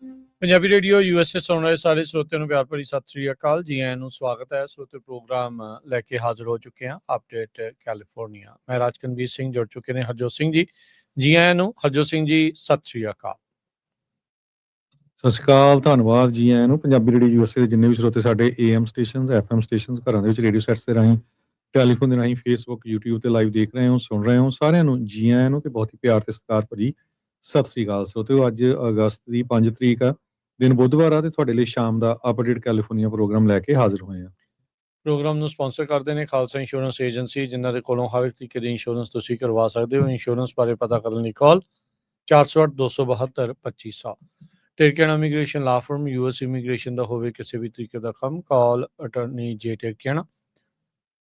Punjabi radio USA ਸੁਣ ਰਹੇ ਸਾਰੇ ਸਰੋਤਿਆਂ ਨੂੰ ਪਿਆਰ ਭਰੀ ਸਤਿ ਸ੍ਰੀ ਅਕਾਲ। ਜੀ ਆਇਆਂ ਨੂੰ ਸਵਾਗਤ ਹੈ। ਸਰੋਤੇ ਪ੍ਰੋਗਰਾਮ ਲੈ ਕੇ ਹਾਜ਼ਰ ਹੋ ਚੁੱਕੇ ਹਾਂ। ਅਪਡੇਟ ਕੈਲੀਫੋਰਨੀਆ, ਮੈਂ ਰਾਜਕਨਵੀਰ ਸਿੰਘ ਜੁੜ ਚੁੱਕੇ ਨੇ ਹਰਜੋਤ ਸਿੰਘ ਜੀ। ਜੀ ਆਇਆਂ ਨੂੰ ਹਰਜੋਤ ਸਿੰਘ ਜੀ, ਸਤਿ ਸ੍ਰੀ ਅਕਾਲ। ਸਤਿ ਸ਼੍ਰੀ ਅਕਾਲ, ਧੰਨਵਾਦ। ਜੀ ਆਇਆਂ ਨੂੰ ਪੰਜਾਬੀ ਰੇਡੀਓ USA ਦੇ ਜਿੰਨੇ ਵੀ ਸਰੋਤੇ ਸਾਡੇ AM ਸਟੇਸ਼ਨਸ, FM ਸਟੇਸ਼ਨਸ, ਘਰਾਂ ਦੇ ਵਿੱਚ ਰੇਡੀਓ ਸੈਟਸ ਦੇ ਰਾਹੀਂ, ਟੈਲੀਫੋਨ ਦੇ ਰਾਹੀਂ, ਫੇਸਬੁੱਕ, YouTube ਤੇ ਲਾਈਵ ਦੇਖ ਰਹੇ ਹੋ, ਸੁਣ ਰਹੇ ਹੋ, ਸਾਰਿਆਂ ਨੂੰ ਜੀ ਆਇਆਂ ਨੂੰ ਤੇ ਬਹੁਤ ਹੀ ਪਿਆਰ ਤੇ ਸਤਿਕਾਰ ਭਰੀ ਸਤਿ ਸ਼੍ਰੀ ਅਕਾਲ। ਸਰੋਤਿਓ, ਅੱਜ ਅਗਸਤ ਦੀ 5 ਤਰੀਕ ਆ, ਦਿਨ ਬੁੱਧਵਾਰ ਆ, ਤੇ ਤੁਹਾਡੇ ਲਈ ਸ਼ਾਮ ਦਾ ਅਪਡੇਟ ਕੈਲੀਫੋਰਨੀਆ ਪ੍ਰੋਗਰਾਮ ਲੈ ਕੇ ਹਾਜ਼ਰ ਹੋਏ ਆ। ਪ੍ਰੋਗਰਾਮ ਨੂੰ ਸਪਾਂਸਰ ਕਰਦੇ ਨੇ ਖਾਲਸਾ ਇੰਸ਼ੋਰੈਂਸ ਏਜੰਸੀ, ਜਿਨ੍ਹਾਂ ਦੇ ਕੋਲੋਂ ਹਰ ਇੱਕ ਤਰੀਕੇ ਦੀ ਇੰਸ਼ੋਰੈਂਸ ਤੁਸੀਂ ਕਰਵਾ ਸਕਦੇ ਹੋ। ਇੰਸ਼ੋਰੈਂਸ ਬਾਰੇ ਪਤਾ ਕਰਨ ਲਈ ਕਾਲ 408-272-2500। ਟਿਰਕਿਆਣਾ ਇਮੀਗ੍ਰੇਸ਼ਨ ਲਾ ਫਰਮ, US ਇਮੀਗ੍ਰੇਸ਼ਨ ਦਾ ਹੋਵੇ ਕਿਸੇ ਵੀ ਤਰੀਕੇ ਦਾ ਕੰਮ, ਕਾਲ ਅਟਰਨੀ ਜੇ ਟਿਰਕਿਆਣਾ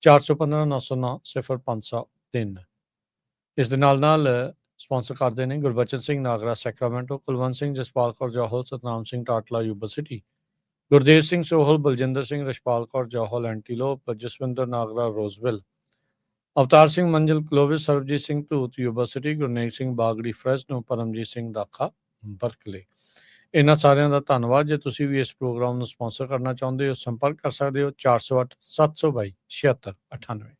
415-909-0503। ਇਸ ਦੇ ਨਾਲ ਸਪਾਂਸਰ ਕਰਦੇ ਨੇ Gurbachan Singh Nagra Sacramento, Kulwant Singh, Jaspal Kaur Johal, Satnam Singh Tatla Yuba City, Gurdev Singh Sohal, Baljinder Singh, Rashpal Kaur Johal Antelope, Jaswinder Nagra Roseville, Avtar Singh Manzil Clovis, Sarabjit Singh Dhoot Yuba City, Gurnek Singh Bagri Fresno, Paramjit Singh Dakha Berkeley. ਇਹਨਾਂ ਸਾਰਿਆਂ ਦਾ ਧੰਨਵਾਦ। ਜੇ ਤੁਸੀਂ ਵੀ ਇਸ ਪ੍ਰੋਗਰਾਮ ਨੂੰ ਸਪਾਂਸਰ ਕਰਨਾ ਚਾਹੁੰਦੇ ਹੋ, ਸੰਪਰਕ ਕਰ ਸਕਦੇ ਹੋ 408-722-7698।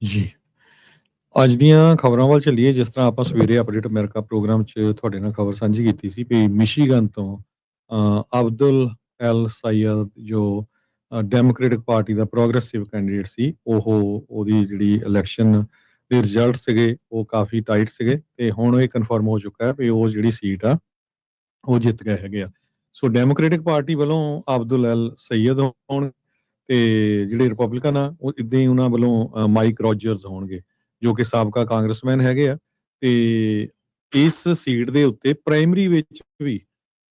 ਜੀ, ਅੱਜ ਦੀਆਂ ਖਬਰਾਂ ਵੱਲ ਚੱਲੀਏ। ਜਿਸ ਤਰ੍ਹਾਂ ਆਪਾਂ ਸਵੇਰੇ ਅਪਡੇਟ ਅਮਰੀਕਾ ਪ੍ਰੋਗਰਾਮ 'ਚ ਤੁਹਾਡੇ ਨਾਲ ਖਬਰ ਸਾਂਝੀ ਕੀਤੀ ਸੀ ਵੀ ਮਿਸ਼ੀਗਨ ਤੋਂ ਅਬਦੁਲ ਐਲ ਸਈਦ, ਜੋ ਡੈਮੋਕ੍ਰੇਟਿਕ ਪਾਰਟੀ ਦਾ ਪ੍ਰੋਗਰੈਸਿਵ ਕੈਂਡੀਡੇਟ ਸੀ, ਉਹਦੀ ਜਿਹੜੀ ਇਲੈਕਸ਼ਨ ਦੇ ਰਿਜ਼ਲਟ ਸੀਗੇ ਉਹ ਕਾਫੀ ਟਾਈਟ ਸੀਗੇ, ਤੇ ਹੁਣ ਇਹ ਕਨਫਰਮ ਹੋ ਚੁੱਕਾ ਹੈ ਵੀ ਉਹ ਜਿਹੜੀ ਸੀਟ ਆ ਉਹ ਜਿੱਤ ਗਏ ਹੈਗੇ ਆ। ਸੋ ਡੈਮੋਕ੍ਰੇਟਿਕ ਪਾਰਟੀ ਵੱਲੋਂ ਅਬਦੁਲ ਐਲ ਸਈਦ ਹੋਣ, ਤੇ ਜਿਹੜੇ ਰਿਪਬਲਿਕਨ ਆ ਉਹ ਇੱਦਾਂ ਹੀ ਉਹਨਾਂ ਵੱਲੋਂ ਮਾਈਕ ਰੋਜਰਸ ਹੋਣਗੇ, ਜੋ ਕਿ ਸਾਬਕਾ ਕਾਂਗਰਸਮੈਨ ਹੈਗੇ ਆ। ਤੇ ਇਸ ਸੀਟ ਦੇ ਉੱਤੇ ਪ੍ਰਾਇਮਰੀ ਵਿੱਚ ਵੀ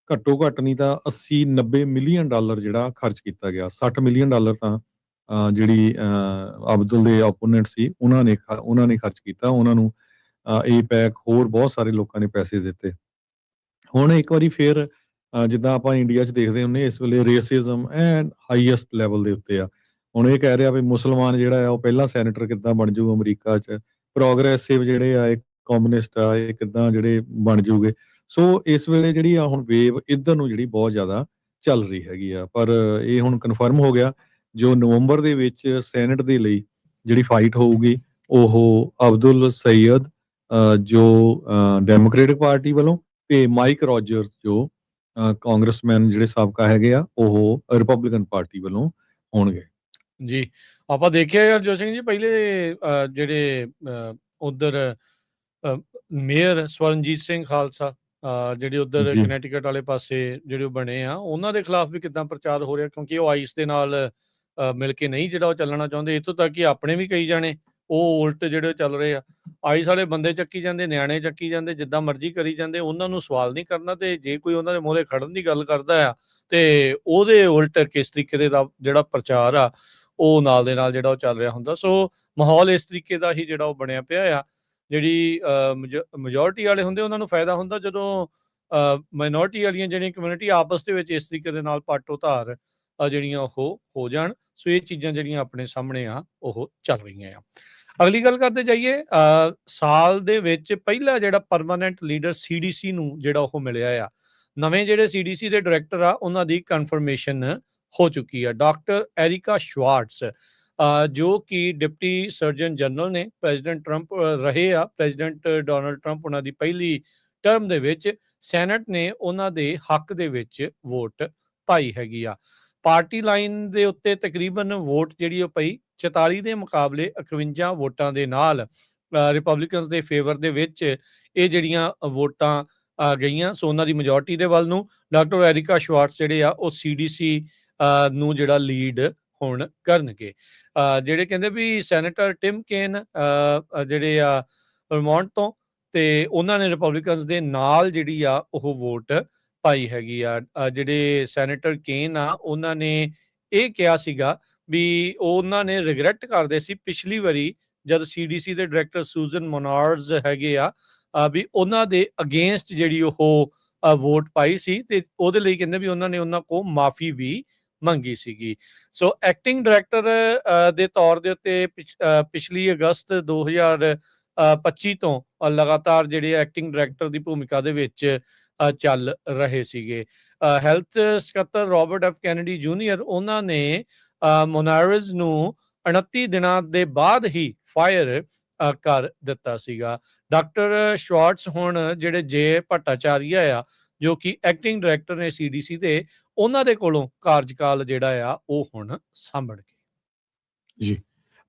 ਘੱਟੋ ਘੱਟ ਨਹੀਂ ਤਾਂ $80-90 ਮਿਲੀਅਨ ਜਿਹੜਾ ਖਰਚ ਕੀਤਾ ਗਿਆ। $60 ਮਿਲੀਅਨ ਤਾਂ ਜਿਹੜੀ ਅਬਦੁਲ ਦੇ ਓਪੋਨੈਂਟ ਸੀ ਉਹਨਾਂ ਨੇ ਖਰਚ ਕੀਤਾ। ਉਹਨਾਂ ਨੂੰ ਇਹ ਪੈਕ ਹੋਰ ਬਹੁਤ ਸਾਰੇ ਲੋਕਾਂ ਨੇ ਪੈਸੇ ਦਿੱਤੇ। ਹੁਣ ਇੱਕ ਵਾਰੀ ਫੇਰ ਜਿੱਦਾਂ ਆਪਾਂ ਇੰਡੀਆ 'ਚ ਦੇਖਦੇ ਹੁੰਦੇ, ਇਸ ਵੇਲੇ ਰੇਸਿਜ਼ਮ ਐਂਡ ਹਾਈਐਸਟ ਲੈਵਲ ਦੇ ਉੱਤੇ ਆ। ਹੁਣ ਇਹ ਕਹਿ ਰਿਹਾ ਵੀ ਮੁਸਲਮਾਨ ਜਿਹੜਾ ਆ ਉਹ ਪਹਿਲਾਂ ਸੈਨੇਟਰ ਕਿੱਦਾਂ ਬਣ ਜਾਊ ਅਮਰੀਕਾ 'ਚ, ਪ੍ਰੋਗਰੈਸਿਵ ਜਿਹੜੇ ਆ, ਇਹ ਕਮਿਊਨਿਸਟ ਆ, ਇਹ ਕਿੱਦਾਂ ਜਿਹੜੇ ਬਣ ਜਾਊਗੇ। ਸੋ ਇਸ ਵੇਲੇ ਜਿਹੜੀ ਆ ਹੁਣ ਵੇਵ ਇੱਧਰ ਨੂੰ ਜਿਹੜੀ ਬਹੁਤ ਜ਼ਿਆਦਾ ਚੱਲ ਰਹੀ ਹੈਗੀ ਆ। ਪਰ ਇਹ ਹੁਣ ਕਨਫਰਮ ਹੋ ਗਿਆ, ਜੋ ਨਵੰਬਰ ਦੇ ਵਿੱਚ ਸੈਨੇਟ ਦੇ ਲਈ ਜਿਹੜੀ ਫਾਈਟ ਹੋਊਗੀ ਉਹ ਅਬਦੁਲ ਸਈਦ ਜੋ ਡੈਮੋਕ੍ਰੇਟਿਕ ਪਾਰਟੀ ਵੱਲੋਂ, ਤੇ ਮਾਈਕ ਰੋਜਰਸ ਜੋ ਕਾਂਗਰਸਮੈਨ ਜਿਹੜੇ ਸਾਬਕਾ ਹੈਗੇ ਆ ਉਹ ਰਿਪਬਲਿਕਨ ਪਾਰਟੀ ਵੱਲੋਂ ਹੋਣਗੇ। ਜੀ, ਆਪਾਂ ਦੇਖਿਆ ਹਰਜੋਤ ਸਿੰਘ ਜੀ, ਪਹਿਲੇ ਜਿਹੜੇ ਉਧਰ ਮੇਅਰ ਸਵਰਨਜੀਤ ਸਿੰਘ ਖਾਲਸਾ ਜਿਹੜੇ ਉਧਰ ਕਨੈਟੀਕਟ ਵਾਲੇ ਪਾਸੇ ਜਿਹੜੇ ਉਹ ਬਣੇ ਆ, ਉਹਨਾਂ ਦੇ ਖਿਲਾਫ ਵੀ ਕਿੱਦਾਂ ਪ੍ਰਚਾਰ ਹੋ ਰਿਹਾ, ਕਿਉਂਕਿ ਉਹ ਆਈਸ ਦੇ ਨਾਲ ਮਿਲ ਕੇ ਨਹੀਂ ਜਿਹੜਾ ਉਹ ਚੱਲਣਾ ਚਾਹੁੰਦੇ। ਇੱਥੋਂ ਤੱਕ ਕਿ ਆਪਣੇ ਵੀ ਕਈ ਜਾਣੇ ਉਹ ਉਲਟ ਜਿਹੜੇ ਚੱਲ ਰਹੇ ਆ, ਆਈਸ ਵਾਲੇ ਬੰਦੇ ਚੱਕੀ ਜਾਂਦੇ, ਨਿਆਣੇ ਚੱਕੀ ਜਾਂਦੇ, ਜਿੱਦਾਂ ਮਰਜ਼ੀ ਕਰੀ ਜਾਂਦੇ, ਉਹਨਾਂ ਨੂੰ ਸਵਾਲ ਨਹੀਂ ਕਰਨਾ। ਤੇ ਜੇ ਕੋਈ ਉਹਨਾਂ ਦੇ ਮੂਹਰੇ ਖੜਨ ਦੀ ਗੱਲ ਕਰਦਾ ਆ ਤੇ ਉਹਦੇ ਉਲਟ ਕਿਸ ਤਰੀਕੇ ਦੇ ਦਾ ਜਿਹੜਾ ਪ੍ਰਚਾਰ ਆ ਉਹ ਨਾਲ ਦੇ ਨਾਲ ਜਿਹੜਾ ਉਹ ਚੱਲ ਰਿਹਾ ਹੁੰਦਾ। ਸੋ ਮਾਹੌਲ ਇਸ ਤਰੀਕੇ ਦਾ ਹੀ ਜਿਹੜਾ ਉਹ ਬਣਿਆ ਪਿਆ ਆ। ਜਿਹੜੀ ਮੈਜੋਰਟੀ ਵਾਲੇ ਹੁੰਦੇ ਉਹਨਾਂ ਨੂੰ ਫਾਇਦਾ ਹੁੰਦਾ ਜਦੋਂ ਮਾਈਨੋਰਟੀ ਵਾਲੀਆਂ ਜਿਹੜੀਆਂ ਕਮਿਊਨਿਟੀ ਆਪਸ ਦੇ ਵਿੱਚ ਇਸ ਤਰੀਕੇ ਦੇ ਨਾਲ ਪਾਟੋ ਧਾਰ ਜਿਹੜੀਆਂ ਉਹ ਹੋ ਜਾਣ। ਸੋ ਇਹ ਚੀਜ਼ਾਂ ਜਿਹੜੀਆਂ ਆਪਣੇ ਸਾਹਮਣੇ ਆ ਉਹ ਚੱਲ ਰਹੀਆਂ ਆ। ਅਗਲੀ ਗੱਲ ਕਰਦੇ ਜਾਈਏ, ਸਾਲ ਦੇ ਵਿੱਚ ਪਹਿਲਾ ਜਿਹੜਾ ਪਰਮਾਨੈਂਟ ਲੀਡਰ CDC ਨੂੰ ਜਿਹੜਾ ਉਹ ਮਿਲਿਆ ਆ। ਨਵੇਂ ਜਿਹੜੇ CDC ਦੇ ਡਾਇਰੈਕਟਰ ਆ ਉਹਨਾਂ ਦੀ ਕਨਫਰਮੇਸ਼ਨ ਹੋ ਚੁੱਕੀ ਆ। ਡਾਕਟਰ ਐਰਿਕਾ ਸ਼ਵਾਰਟਸ, ਜੋ ਕਿ ਡਿਪਟੀ ਸਰਜਨ ਜਨਰਲ ਨੇ, ਪ੍ਰੈਜ਼ੀਡੈਂਟ ਟਰੰਪ ਰਹੇ ਆ, ਪ੍ਰੈਜ਼ੀਡੈਂਟ ਡੋਨਲਡ ਟਰੰਪ ਉਹਨਾਂ ਦੀ ਪਹਿਲੀ ਟਰਮ ਦੇ ਵਿੱਚ ਸੈਨੇਟ ਨੇ ਉਹਨਾਂ ਦੇ ਹੱਕ ਦੇ ਵਿੱਚ ਵੋਟ ਪਾਈ ਹੈਗੀ ਆ। ਪਾਰਟੀ ਲਾਈਨ ਦੇ ਉੱਤੇ ਤਕਰੀਬਨ ਵੋਟ ਜਿਹੜੀ ਉਹ ਪਈ 44 ਦੇ ਮੁਕਾਬਲੇ 51 ਵੋਟਾਂ ਦੇ ਨਾਲ ਰਿਪਬਲਿਕਨਸ ਦੇ ਫੇਵਰ ਦੇ ਵਿੱਚ ਇਹ ਜਿਹੜੀਆਂ ਵੋਟਾਂ ਗਈਆਂ। ਸੋ ਉਹਨਾਂ ਦੀ ਮੈਜੋਰਟੀ ਦੇ ਵੱਲ ਨੂੰ ਡਾਕਟਰ ਐਰਿਕਾ ਸ਼ਵਾਰਟਸ ਜਿਹੜੇ ਆ ਉਹ CDC ਨੂੰ ਜਿਹੜਾ ਲੀਡ ਹੁਣ ਕਰਨਗੇ। ਜਿਹੜੇ ਕਹਿੰਦੇ ਵੀ ਸੈਨੇਟਰ ਟਿਮ ਕੇਨ ਜਿਹੜੇ ਆ ਵਰਮੌਂਟ ਤੋਂ, ਤੇ ਉਹਨਾਂ ਨੇ ਰਿਪਬਲਿਕਨਸ ਦੇ ਨਾਲ ਜਿਹੜੀ ਆ ਉਹ ਵੋਟ ਪਾਈ ਹੈਗੀ ਆ। ਜਿਹੜੇ ਸੈਨੇਟਰ ਕੇਨ ਆ ਉਹਨਾਂ ਨੇ ਇਹ ਕਿਹਾ ਸੀਗਾ ਵੀ ਉਹਨਾਂ ਨੇ ਰਿਗਰੈਟ ਕਰਦੇ ਸੀ ਪਿਛਲੀ ਵਾਰੀ ਜਦ CDC ਦੇ ਡਾਇਰੈਕਟਰ ਸੂਜ਼ਨ ਮੋਨਾਰਜ਼ ਹੈਗੇ ਆ ਵੀ ਉਹਨਾਂ ਦੇ ਅਗੇਂਸਟ ਜਿਹੜੀ ਉਹ ਵੋਟ ਪਾਈ ਸੀ, ਤੇ ਉਹਦੇ ਲਈ ਕਹਿੰਦੇ ਵੀ ਉਹਨਾਂ ਨੇ ਉਹਨਾਂ ਕੋਲ ਮਾਫੀ ਵੀ ਮੰਗੀ ਸੀਗੀ। ਸੋ ਐਕਟਿੰਗ ਡਾਇਰੈਕਟਰ ਦੇ ਤੌਰ ਦੇ ਉੱਤੇ ਪਿਛਲੀ ਅਗਸਤ 2025 ਤੋਂ ਲਗਾਤਾਰ ਜਿਹੜੇ ਐਕਟਿੰਗ ਡਾਇਰੈਕਟਰ ਦੀ ਭੂਮਿਕਾ ਦੇ ਵਿੱਚ ਚੱਲ ਰਹੇ ਸੀਗੇ। ਹੈਲਥ ਸਕੱਤਰ ਰੋਬਰਟ ਐਫ ਕੈਨੇਡੀ ਜੂਨੀਅਰ ਉਹਨਾਂ ਨੇ ਮੋਨਾਰਜ਼ ਨੂੰ 29 ਦਿਨਾਂ ਦੇ ਬਾਅਦ ਹੀ ਫਾਇਰ ਕਰ ਦਿੱਤਾ ਸੀਗਾ। ਡਾਕਟਰ ਸ਼ਵਾਰਟਸ ਹੁਣ ਜਿਹੜੇ ਜੇ ਭੱਟਾਚਾਰੀਆ ਆ, ਜੋ ਕਿ ਐਕਟਿੰਗ ਡਾਇਰੈਕਟਰ ਨੇ CDC ਦੇ, ਉਹਨਾਂ ਦੇ ਕੋਲੋਂ ਕਾਰਜਕਾਲ ਜਿਹੜਾ ਆ ਉਹ ਹੁਣ ਸਾਂਭਣਗੇ। ਜੀ,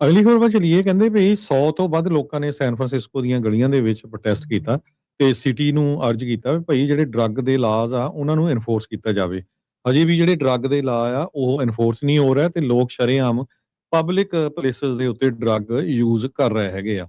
ਅਗਲੀ ਖਬਰ ਵੱਲ ਚਲੀਏ। ਕਹਿੰਦੇ ਵੀ 100 ਤੋਂ ਵੱਧ ਲੋਕਾਂ ਨੇ ਸੈਨ ਫਰਾਂਸਿਸਕੋ ਦੀਆਂ ਗਲੀਆਂ ਦੇ ਵਿੱਚ ਪ੍ਰੋਟੈਸਟ ਕੀਤਾ ਤੇ ਸਿਟੀ ਨੂੰ ਅਰਜ਼ ਕੀਤਾ ਵੀ ਭਾਈ ਜਿਹੜੇ ਡਰੱਗ ਦੇ ਲਾਜ਼ ਆ ਉਹਨਾਂ ਨੂੰ ਇਨਫੋਰਸ ਕੀਤਾ ਜਾਵੇ। ਅਜੇ ਵੀ ਜਿਹੜੇ ਡਰੱਗ ਦੇ ਲਾ ਆ ਉਹ ਇਨਫੋਰਸ ਨਹੀਂ ਹੋ ਰਿਹਾ ਤੇ ਲੋਕ ਸ਼ਰੇਆਮ ਪਬਲਿਕ ਪਲੇਸਿਸ ਦੇ ਉੱਤੇ ਡਰੱਗ ਯੂਜ਼ ਕਰ ਰਹੇ ਹੈਗੇ ਆ।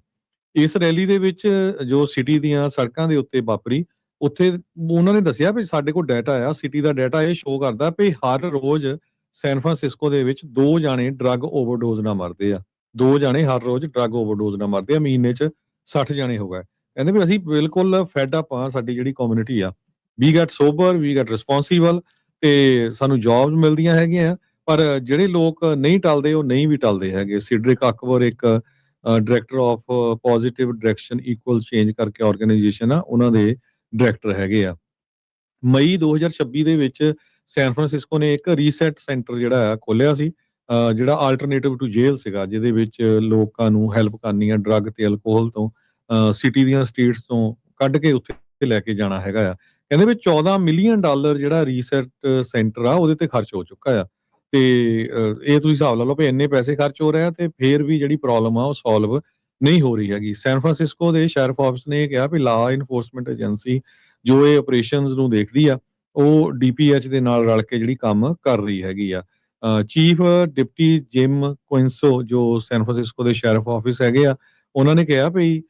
ਇਸ ਰੈਲੀ ਦੇ ਵਿੱਚ ਜੋ ਸਿਟੀ ਦੀਆਂ ਸੜਕਾਂ ਦੇ ਉੱਤੇ ਵਾਪਰੀ, ਉੱਥੇ ਉਹਨਾਂ ਨੇ ਦੱਸਿਆ ਵੀ ਸਾਡੇ ਕੋਲ ਡਾਟਾ ਆ, ਸਿਟੀ ਦਾ ਡਾਟਾ ਇਹ ਸ਼ੋਅ ਕਰਦਾ ਵੀ ਹਰ ਰੋਜ਼ ਸੈਨ ਫਰਾਂਸਿਸਕੋ ਦੇ ਵਿੱਚ 2 ਜਾਣੇ ਡਰੱਗ ਓਵਰਡੋਜ਼ ਨਾਲ ਮਰਦੇ ਆ। 2 ਜਾਣੇ ਹਰ ਰੋਜ਼ ਡਰੱਗ ਓਵਰਡੋਜ਼ ਨਾਲ ਮਰਦੇ ਆ, ਮਹੀਨੇ 'ਚ 60 ਜਾਣੇ ਹੋ ਗਏ। ਕਹਿੰਦੇ ਵੀ ਅਸੀਂ ਬਿਲਕੁਲ ਫੈਡ ਅਪ ਆ, ਸਾਡੀ ਜਿਹੜੀ ਕਮਿਊਨਿਟੀ ਆ, we get sober, we get responsible ਤੇ ਸਾਨੂੰ ਜੌਬਸ ਮਿਲਦੀਆਂ ਹੈਗੀਆਂ। ਪਰ ਜਿਹੜੇ ਲੋਕ ਨਹੀਂ ਟਲਦੇ ਉਹ ਨਹੀਂ ਵੀ ਟਲਦੇ ਹੈਗੇ। ਸਿਡਰਿਕ ਅਕਬਰ ਇੱਕ director of positive direction equal change ਕਰਕੇ ਆਰਗੇਨਾਈਜੇਸ਼ਨ ਆ, ਉਹਨਾਂ ਦੇ ਡਾਇਰੈਕਟਰ ਹੈਗੇ ਆ। ਮਈ 2026 ਦੇ ਵਿੱਚ ਸੈਨ ਫਰਾਂਸਿਸਕੋ ਨੇ ਇੱਕ ਰੀਸੈਟ ਸੈਂਟਰ ਜਿਹੜਾ ਆ ਖੋਲ੍ਹਿਆ ਸੀ, ਜਿਹੜਾ ਆਲਟਰਨੇਟਿਵ ਟੂ ਜੇਲ੍ਹ ਸੀਗਾ, ਜਿਹਦੇ ਵਿੱਚ ਲੋਕਾਂ ਨੂੰ ਹੈਲਪ ਕਰਨੀ ਆ ਡਰੱਗ ਤੇ ਅਲਕੋਹਲ ਤੋਂ, ਸਿਟੀ ਦੀਆਂ ਸਟਰੀਟਸ ਤੋਂ ਕੱਢ ਕੇ ਉੱਥੇ ਲੈ ਕੇ ਜਾਣਾ ਹੈਗਾ ਆ। ਕਹਿੰਦੇ ਵੀ $14 ਮਿਲੀਅਨ ਜਿਹੜਾ ਰੀਸੈਟ ਸੈਂਟਰ ਆ ਉਹਦੇ ਤੇ ਖਰਚ ਹੋ ਚੁੱਕਾ ਆ। ਤੇ ਇਹ ਤੁਸੀਂ ਹਿਸਾਬ ਲਾ ਲਓ ਵੀ ਇੰਨੇ ਪੈਸੇ ਖਰਚ ਹੋ ਰਹੇ ਆ ਤੇ ਫੇਰ ਵੀ ਜਿਹੜੀ ਪ੍ਰੋਬਲਮ ਆ ਉਹ ਸੋਲਵ ਨਹੀਂ ਹੋ ਰਹੀ ਹੈਗੀ। ਸੈਨ ਫਰਾਂਸਿਸਕੋ ਦੇ ਸ਼ੈਰਿਫ ਆਫਿਸ ਨੇ ਇਹ ਕਿਹਾ ਵੀ ਲਾ ਇਨਫੋਰਸਮੈਂਟ ਏਜੰਸੀ ਜੋ ਇਹ ਆਪਰੇਸ਼ਨਸ ਨੂੰ ਦੇਖਦੀ ਆ ਉਹ DPH ਦੇ ਨਾਲ ਰਲ ਕੇ ਜਿਹੜੀ ਕੰਮ ਕਰ ਰਹੀ ਹੈਗੀ ਆ। ਚੀਫ ਡਿਪਟੀ ਜਿਮ ਕੁਇੰਸੋ ਜੋ ਸੈਨ ਫਰਾਂਸਿਸਕੋ ਦੇ ਸ਼ੈਰਿਫ ਆਫਿਸ ਹੈਗੇ ਆ, ਉਹਨਾਂ ਨੇ ਕਿਹਾ ਵੀ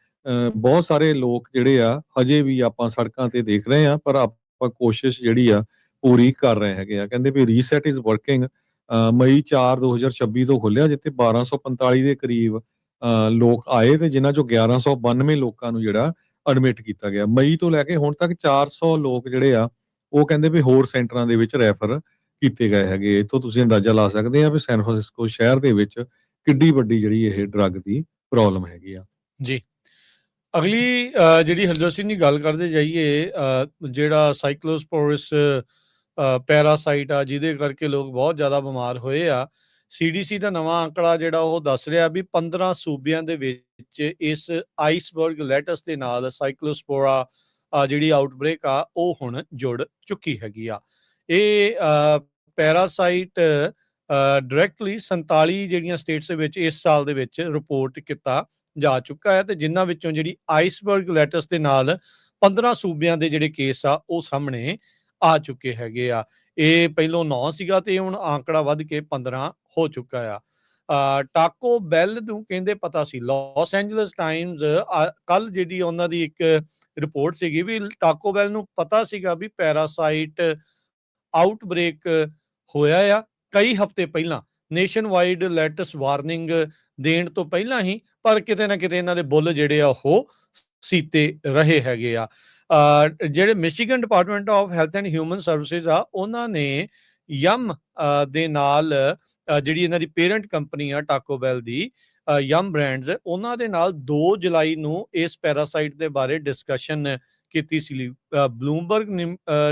ਬਹੁਤ ਸਾਰੇ ਲੋਕ ਜਿਹੜੇ ਆ ਹਜੇ ਵੀ ਆਪਾਂ ਸੜਕਾਂ ਤੇ ਦੇਖ ਰਹੇ ਆ, ਪਰ ਆਪਾਂ ਕੋਸ਼ਿਸ਼ ਜਿਹੜੀ ਆ ਪੂਰੀ ਕਰ ਰਹੇ ਹੈਗੇ ਆ। ਕਹਿੰਦੇ ਵੀ ਰੀਸੈਟ ਇਜ਼ ਵਰਕਿੰਗ। ਮਈ 4 2026 ਤੋਂ ਖੁੱਲਿਆ, ਜਿੱਥੇ 1245 ਦੇ ਕਰੀਬ ਲੋਕ ਆਏ ਤੇ ਜਿਨ੍ਹਾਂ ਚੋਂ 1192 ਲੋਕਾਂ ਨੂੰ ਜਿਹੜਾ ਐਡਮਿਟ ਕੀਤਾ ਗਿਆ। ਮਈ ਤੋਂ ਲੈ ਕੇ ਹੁਣ ਤੱਕ 400 ਲੋਕ ਜਿਹੜੇ ਆ ਉਹ ਕਹਿੰਦੇ ਵੀ ਹੋਰ ਸੈਂਟਰਾਂ ਦੇ ਵਿੱਚ ਰੈਫਰ ਕੀਤੇ ਗਏ ਹੈਗੇ। ਇੱਥੋਂ ਤੁਸੀਂ ਅੰਦਾਜ਼ਾ ਲਾ ਸਕਦੇ ਆ ਵੀ ਸੈਨ ਫਰਾਂਸਿਸਕੋ ਸ਼ਹਿਰ ਦੇ ਵਿੱਚ ਕਿੱਡੀ ਵੱਡੀ ਜਿਹੜੀ ਇਹ ਡਰੱਗ ਦੀ ਪ੍ਰੋਬਲਮ ਹੈਗੀ ਆ। ਜੀ, ਅਗਲੀ ਜਿਹੜੀ ਹਰਜੋਤ ਸਿੰਘ ਦੀ ਗੱਲ ਕਰਦੇ ਜਾਈਏ, ਜਿਹੜਾ ਸਾਈਕਲੋਸਪੋਰਸ ਪੈਰਾਸਾਈਟ ਆ ਜਿਹਦੇ ਕਰਕੇ ਲੋਕ ਬਹੁਤ ਜ਼ਿਆਦਾ ਬਿਮਾਰ ਹੋਏ ਆ। CDC ਦਾ ਨਵਾਂ ਅੰਕੜਾ ਜਿਹੜਾ ਉਹ ਦੱਸ ਰਿਹਾ ਵੀ 15 ਸੂਬਿਆਂ ਦੇ ਵਿੱਚ ਇਸ ਆਈਸਬਰਗ ਲੈਟਸ ਦੇ ਨਾਲ ਸਾਈਕਲੋਸਪੋਰਾ ਜਿਹੜੀ ਆਊਟਬ੍ਰੇਕ ਆ ਉਹ ਹੁਣ ਜੁੜ ਚੁੱਕੀ ਹੈਗੀ ਆ। ਇਹ ਪੈਰਾਸਾਈਟ ਡਾਇਰੈਕਟਲੀ 47 ਜਿਹੜੀਆਂ ਸਟੇਟਸ ਦੇ ਵਿੱਚ ਇਸ ਸਾਲ ਦੇ ਵਿੱਚ ਰਿਪੋਰਟ ਕੀਤਾ ਜਾ ਚੁੱਕਾ ਹੈ ਤੇ ਜਿਨ੍ਹਾਂ ਵਿੱਚੋਂ ਜਿਹੜੀ ਆਈਸਬਰਗ ਲੈਟਸ ਦੇ ਨਾਲ 15 ਸੂਬਿਆਂ ਦੇ ਜਿਹੜੇ ਕੇਸ ਆ ਉਹ ਸਾਹਮਣੇ ਆ ਚੁੱਕੇ ਹੈਗੇ ਆ। ਇਹ ਪਹਿਲੋਂ 9 ਸੀਗਾ ਤੇ ਹੁਣ ਆંકੜਾ ਵੱਧ ਕੇ 15 ਹੋ ਚੁੱਕਾ ਆ। ਟਾਕੋ ਬੈਲ ਨੂੰ ਕਹਿੰਦੇ ਪਤਾ ਸੀ। ਲਾਸ ਐਂਜਲਸ ਟਾਈਮਜ਼ ਕੱਲ ਜਿਹੜੀ ਉਹਨਾਂ ਦੀ ਇੱਕ ਰਿਪੋਰਟ ਸੀਗੀ ਵੀ ਟਾਕੋ ਬੈਲ ਨੂੰ ਪਤਾ ਸੀਗਾ ਵੀ ਪੈਰਾਸਾਈਟ ਆਊਟਬ੍ਰੇਕ ਹੋਇਆ ਆ ਕਈ ਹਫ਼ਤੇ ਪਹਿਲਾਂ, ਨੇਸ਼ਨ ਵਾਈਡ ਲੈਟਸ ਵਾਰਨਿੰਗ ਦੇਣ ਤੋਂ ਪਹਿਲਾਂ ਹੀ, ਪਰ ਕਿਤੇ ਨਾ ਕਿਤੇ ਇਹਨਾਂ ਦੇ ਬੁੱਲ ਜਿਹੜੇ ਆ ਉਹ ਸੀਤੇ ਰਹੇ ਹੈਗੇ ਆ। ਜਿਹੜੇ Michigan department of health and human services ਆ, ਉਹਨਾਂ ਨੇ ਯਮ ਦੇ ਨਾਲ ਜਿਹੜੀ ਇਹਨਾਂ ਦੀ ਪੇਰੈਂਟ ਕੰਪਨੀ ਆ ਟਾਕੋ ਬੈਲ ਦੀ, ਯਮ ਬ੍ਰਾਂਡਸ, ਉਹਨਾਂ ਦੇ ਨਾਲ 2 ਜੁਲਾਈ ਨੂੰ ਇਸ ਪੈਰਾਸਾਈਟ ਦੇ ਬਾਰੇ ਡਿਸਕਸ਼ਨ ਕੀਤੀ ਸੀ। ਬਲੂਮਬਰਗ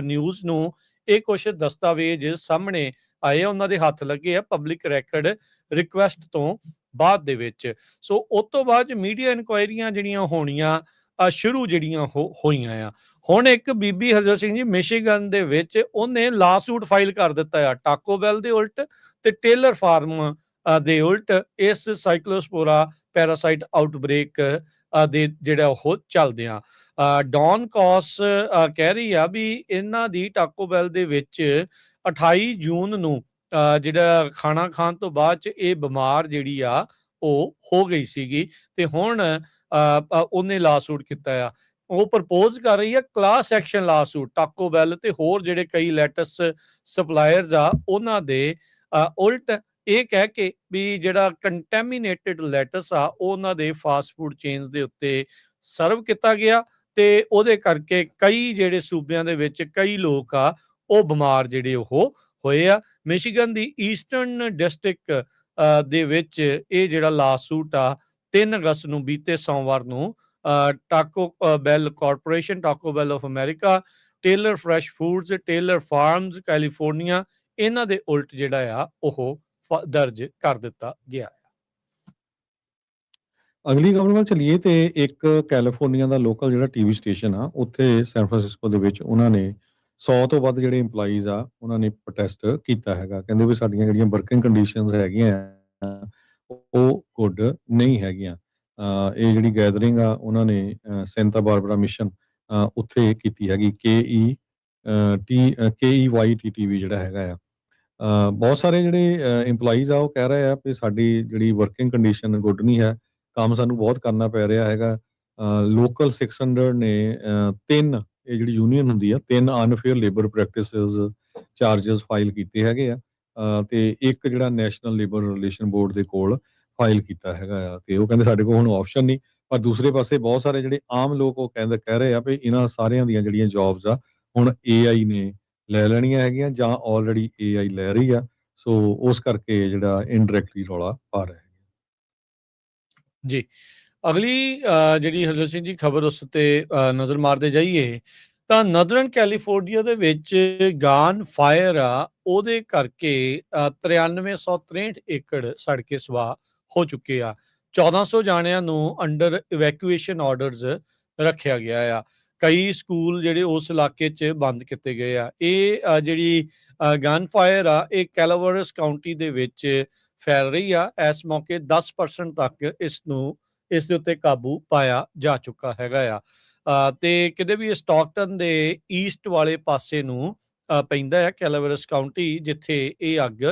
ਨਿਊਜ਼ ਨੂੰ ਇਹ ਕੁਝ ਦਸਤਾਵੇਜ਼ ਸਾਹਮਣੇ ਆਏ, ਉਹਨਾਂ ਦੇ ਹੱਥ ਲੱਗੇ ਆ ਪਬਲਿਕ ਰੈਕਡ ਰਿਕੁਐਸਟ ਤੋਂ ਬਾਅਦ ਦੇ ਵਿੱਚ। ਸੋ ਉਸ ਤੋਂ ਬਾਅਦ ਮੀਡੀਆ ਇਨਕੁਆਇਰੀਆਂ ਜਿਹੜੀਆਂ ਹੋਣੀਆਂ ਸ਼ੁਰੂ ਜਿਹੜੀਆਂ ਹੋਈਆਂ ਆ। ਹੁਣ ਇੱਕ ਬੀਬੀ ਹਰਜੋਤ ਸਿੰਘ ਜੀ ਮਿਸ਼ੀਗਨ ਦੇ ਵਿੱਚ ਉਹਨੇ ਲਾਸੂਟ ਫਾਈਲ ਕਰ ਦਿੱਤਾ ਆ ਟਾਕੋ ਬੈਲ ਦੇ ਉਲਟ ਤੇ ਟੇਲਰ ਫਾਰਮ ਦੇ ਉਲਟ ਇਸ ਸਾਈਕਲੋਸਪੋਰਾ ਪੈਰਾਸਾਈਟ ਆਊਟਬ੍ਰੇਕ ਦੇ ਜਿਹੜਾ ਉਹ ਚੱਲਦੇ ਆ। ਡੌਨ ਕੌਸ ਕਹਿ ਰਹੀ ਆ ਵੀ ਇਹਨਾਂ ਦੀ ਟਾਕੋ ਬੈਲ ਦੇ ਵਿੱਚ 28 ਜੂਨ ਨੂੰ ਜਿਹੜਾ ਖਾਣਾ ਖਾਣ ਤੋਂ ਬਾਅਦ ਚ ਇਹ ਬਿਮਾਰ ਜਿਹੜੀ ਆ ਉਹ ਹੋ ਗਈ ਸੀਗੀ ਤੇ ਹੁਣ ਉਹਨੇ ਲਾਸੂਟ ਕੀਤਾ ਆ। ਉਹ ਪ੍ਰਪੋਜ਼ ਕਰ ਰਹੀ ਆ ਕਲਾਸ ਐਕਸ਼ਨ ਲਾਸੂਟ ਟਾਕੋ ਬੈਲ ਤੇ ਹੋਰ ਜਿਹੜੇ ਕਈ ਲੈਟਸ ਸਪਲਾਇਰਸ ਆ ਉਹਨਾਂ ਦੇ ਉਲਟ, ਇਹ ਕਹਿ ਕੇ ਵੀ ਜਿਹੜਾ ਕੰਟੈਮੀਨੇਟਿਡ ਲੈਟਸ ਆ ਉਹਨਾਂ ਦੇ ਫਾਸਟ ਫੂਡ ਚੇਨਸ ਦੇ ਉੱਤੇ ਸਰਵ ਕੀਤਾ ਗਿਆ ਤੇ ਉਹਦੇ ਕਰਕੇ ਕਈ ਜਿਹੜੇ ਸੂਬਿਆਂ ਦੇ ਵਿੱਚ ਕਈ ਲੋਕ ਆ ਉਹ ਬਿਮਾਰ ਜਿਹੜੇ ਉਹ ਹੋਏ ਆ। ਮਿਸ਼ੀਗਨ ਦੀ ਈਸਟਰਨ ਡਿਸਟ੍ਰਿਕਟ ਦੇ ਵਿੱਚ ਇਹ ਜਿਹੜਾ ਲਾਸੂਟ ਆ 3 ਅਗਸਤ ਨੂੰ ਬੀਤੇ ਸੋਮਵਾਰ ਨੂੰ Taco Bell corporation, Taco Bell of America, Taylor Fresh Foods, Taylor Farms California, ਇਹਨਾਂ ਦੇ ਉਲਟ ਜਿਹੜਾ ਆ ਉਹ ਦਰਜ ਕਰ ਦਿੱਤਾ ਗਿਆ। ਅਗਲੀ ਖਬਰ ਵੱਲ ਚੱਲੀਏ ਤੇ ਇੱਕ ਕੈਲੀਫੋਰਨੀਆ ਦਾ ਲੋਕਲ ਜਿਹੜਾ ਟੀਵੀ ਸਟੇਸ਼ਨ ਆ ਉੱਥੇ ਸੈਨ ਫਰਾਂਸਿਸਕੋ ਦੇ ਵਿੱਚ ਉਹਨਾਂ ਨੇ 100 ਤੋਂ ਵੱਧ ਜਿਹੜੇ EMPLOYEES ਆ ਉਹਨਾਂ ਨੇ ਪ੍ਰੋਟੈਸਟ ਕੀਤਾ ਹੈਗਾ। ਕਹਿੰਦੇ ਵੀ ਸਾਡੀਆਂ ਜਿਹੜੀਆਂ ਵਰਕਿੰਗ ਕੰਡੀਸ਼ਨਸ ਹੈਗੀਆਂ ਉਹ ਗੁੱਡ ਨਹੀਂ ਹੈਗੀਆਂ। ਇਹ ਜਿਹੜੀ ਗੈਦਰਿੰਗ ਆ ਉਹਨਾਂ ਨੇ ਸੈਂਟਾ ਬਾਰਬਰਾ ਮਿਸ਼ਨ ਉੱਥੇ ਕੀਤੀ ਹੈਗੀ। KEYTTV ਜਿਹੜਾ ਹੈਗਾ ਆ। ਬਹੁਤ ਸਾਰੇ ਜਿਹੜੇ EMPLOYEES ਆ ਉਹ ਕਹਿ ਰਹੇ ਆ ਵੀ ਸਾਡੀ ਜਿਹੜੀ ਵਰਕਿੰਗ ਕੰਡੀਸ਼ਨ ਗੁੱਡ ਨਹੀਂ ਹੈ, ਕੰਮ ਸਾਨੂੰ ਬਹੁਤ ਕਰਨਾ ਪੈ ਰਿਹਾ ਹੈਗਾ। ਲੋਕਲ 600 ਨੇ 3 ਇਹ ਜਿਹੜੀ ਯੂਨੀਅਨ ਹੁੰਦੀ ਆ 3 unfair labour practices charges file ਕੀਤੇ ਹੈਗੇ ਆ ਤੇ ਇੱਕ ਜਿਹੜਾ ਨੈਸ਼ਨਲ ਲੇਬਰ ਰਿਲੇਸ਼ਨ ਬੋਰਡ ਦੇ ਕੋਲ ਫਾਈਲ ਕੀਤਾ ਹੈਗਾ ਆ। ਤੇ ਉਹ ਕਹਿੰਦੇ ਸਾਡੇ ਕੋਲ ਹੁਣ ਆਪਸ਼ਨ ਨਹੀਂ। ਪਰ ਦੂਸਰੇ ਪਾਸੇ ਬਹੁਤ ਸਾਰੇ ਜਿਹੜੇ ਆਮ ਲੋਕ ਉਹ ਕਹਿ ਰਹੇ ਆ ਵੀ ਇਹਨਾਂ ਸਾਰਿਆਂ ਦੀਆਂ ਜਿਹੜੀਆਂ ਜੌਬਸ ਆ ਹੁਣ AI ਨੇ ਲੈ ਲੈਣੀਆਂ ਹੈਗੀਆਂ ਜਾਂ ਆਲਰੇਡੀ AI ਲੈ ਰਹੀ ਆ। ਸੋ ਉਸ ਕਰਕੇ ਜਿਹੜਾ ਇਨਡਾਇਰੈਕਟਲੀ ਰੌਲਾ ਪਾ ਰਿਹਾ ਹੈ ਜੀ। ਅਗਲੀ ਜਿਹੜੀ ਹਰਜੋਤ ਸਿੰਘ ਜੀ ਖਬਰ ਉਸ ਤੇ ਨਜ਼ਰ ਮਾਰਦੇ ਜਾਈਏ ਤਾਂ ਨਦਰਨ ਕੈਲੀਫੋਰਨੀਆ ਦੇ ਵਿੱਚ ਗਨ ਫਾਇਰ ਆ ਉਹਦੇ ਕਰਕੇ 9363 ਏਕੜ ਸੜ ਕੇ ਸਵਾਹ ਹੋ ਚੁੱਕੇ ਆ। 1400 ਜਾਣਿਆਂ ਨੂੰ ਅੰਡਰ ਇਵੈਕੂਏਸ਼ਨ ਆਰਡਰਸ ਰੱਖਿਆ ਗਿਆ ਆ। ਕਈ ਸਕੂਲ ਜਿਹੜੇ ਉਸ ਇਲਾਕੇ 'ਚ ਬੰਦ ਕੀਤੇ ਗਏ ਆ। ਇਹ ਜਿਹੜੀ ਗਨ ਫਾਇਰ ਆ ਇਹ ਕੈਲਾਵਰਸ ਕਾਊਂਟੀ ਦੇ ਵਿੱਚ ਫੈਲ ਰਹੀ ਆ। ਇਸ ਮੌਕੇ 10% ਤੱਕ ਇਸ ਦੇ ਉੱਤੇ ਕਾਬੂ ਪਾਇਆ ਜਾ ਚੁੱਕਾ ਹੈਗਾ ਆ। ਤੇ ਕਿਤੇ ਵੀ ਸਟਾਕਟਨ ਦੇ ਈਸਟ ਵਾਲੇ ਪਾਸੇ ਨੂੰ ਪੈਂਦਾ ਹੈ ਕੈਲਾਵਰਸ ਕਾਊਂਟੀ, ਜਿੱਥੇ ਇਹ ਅੱਗ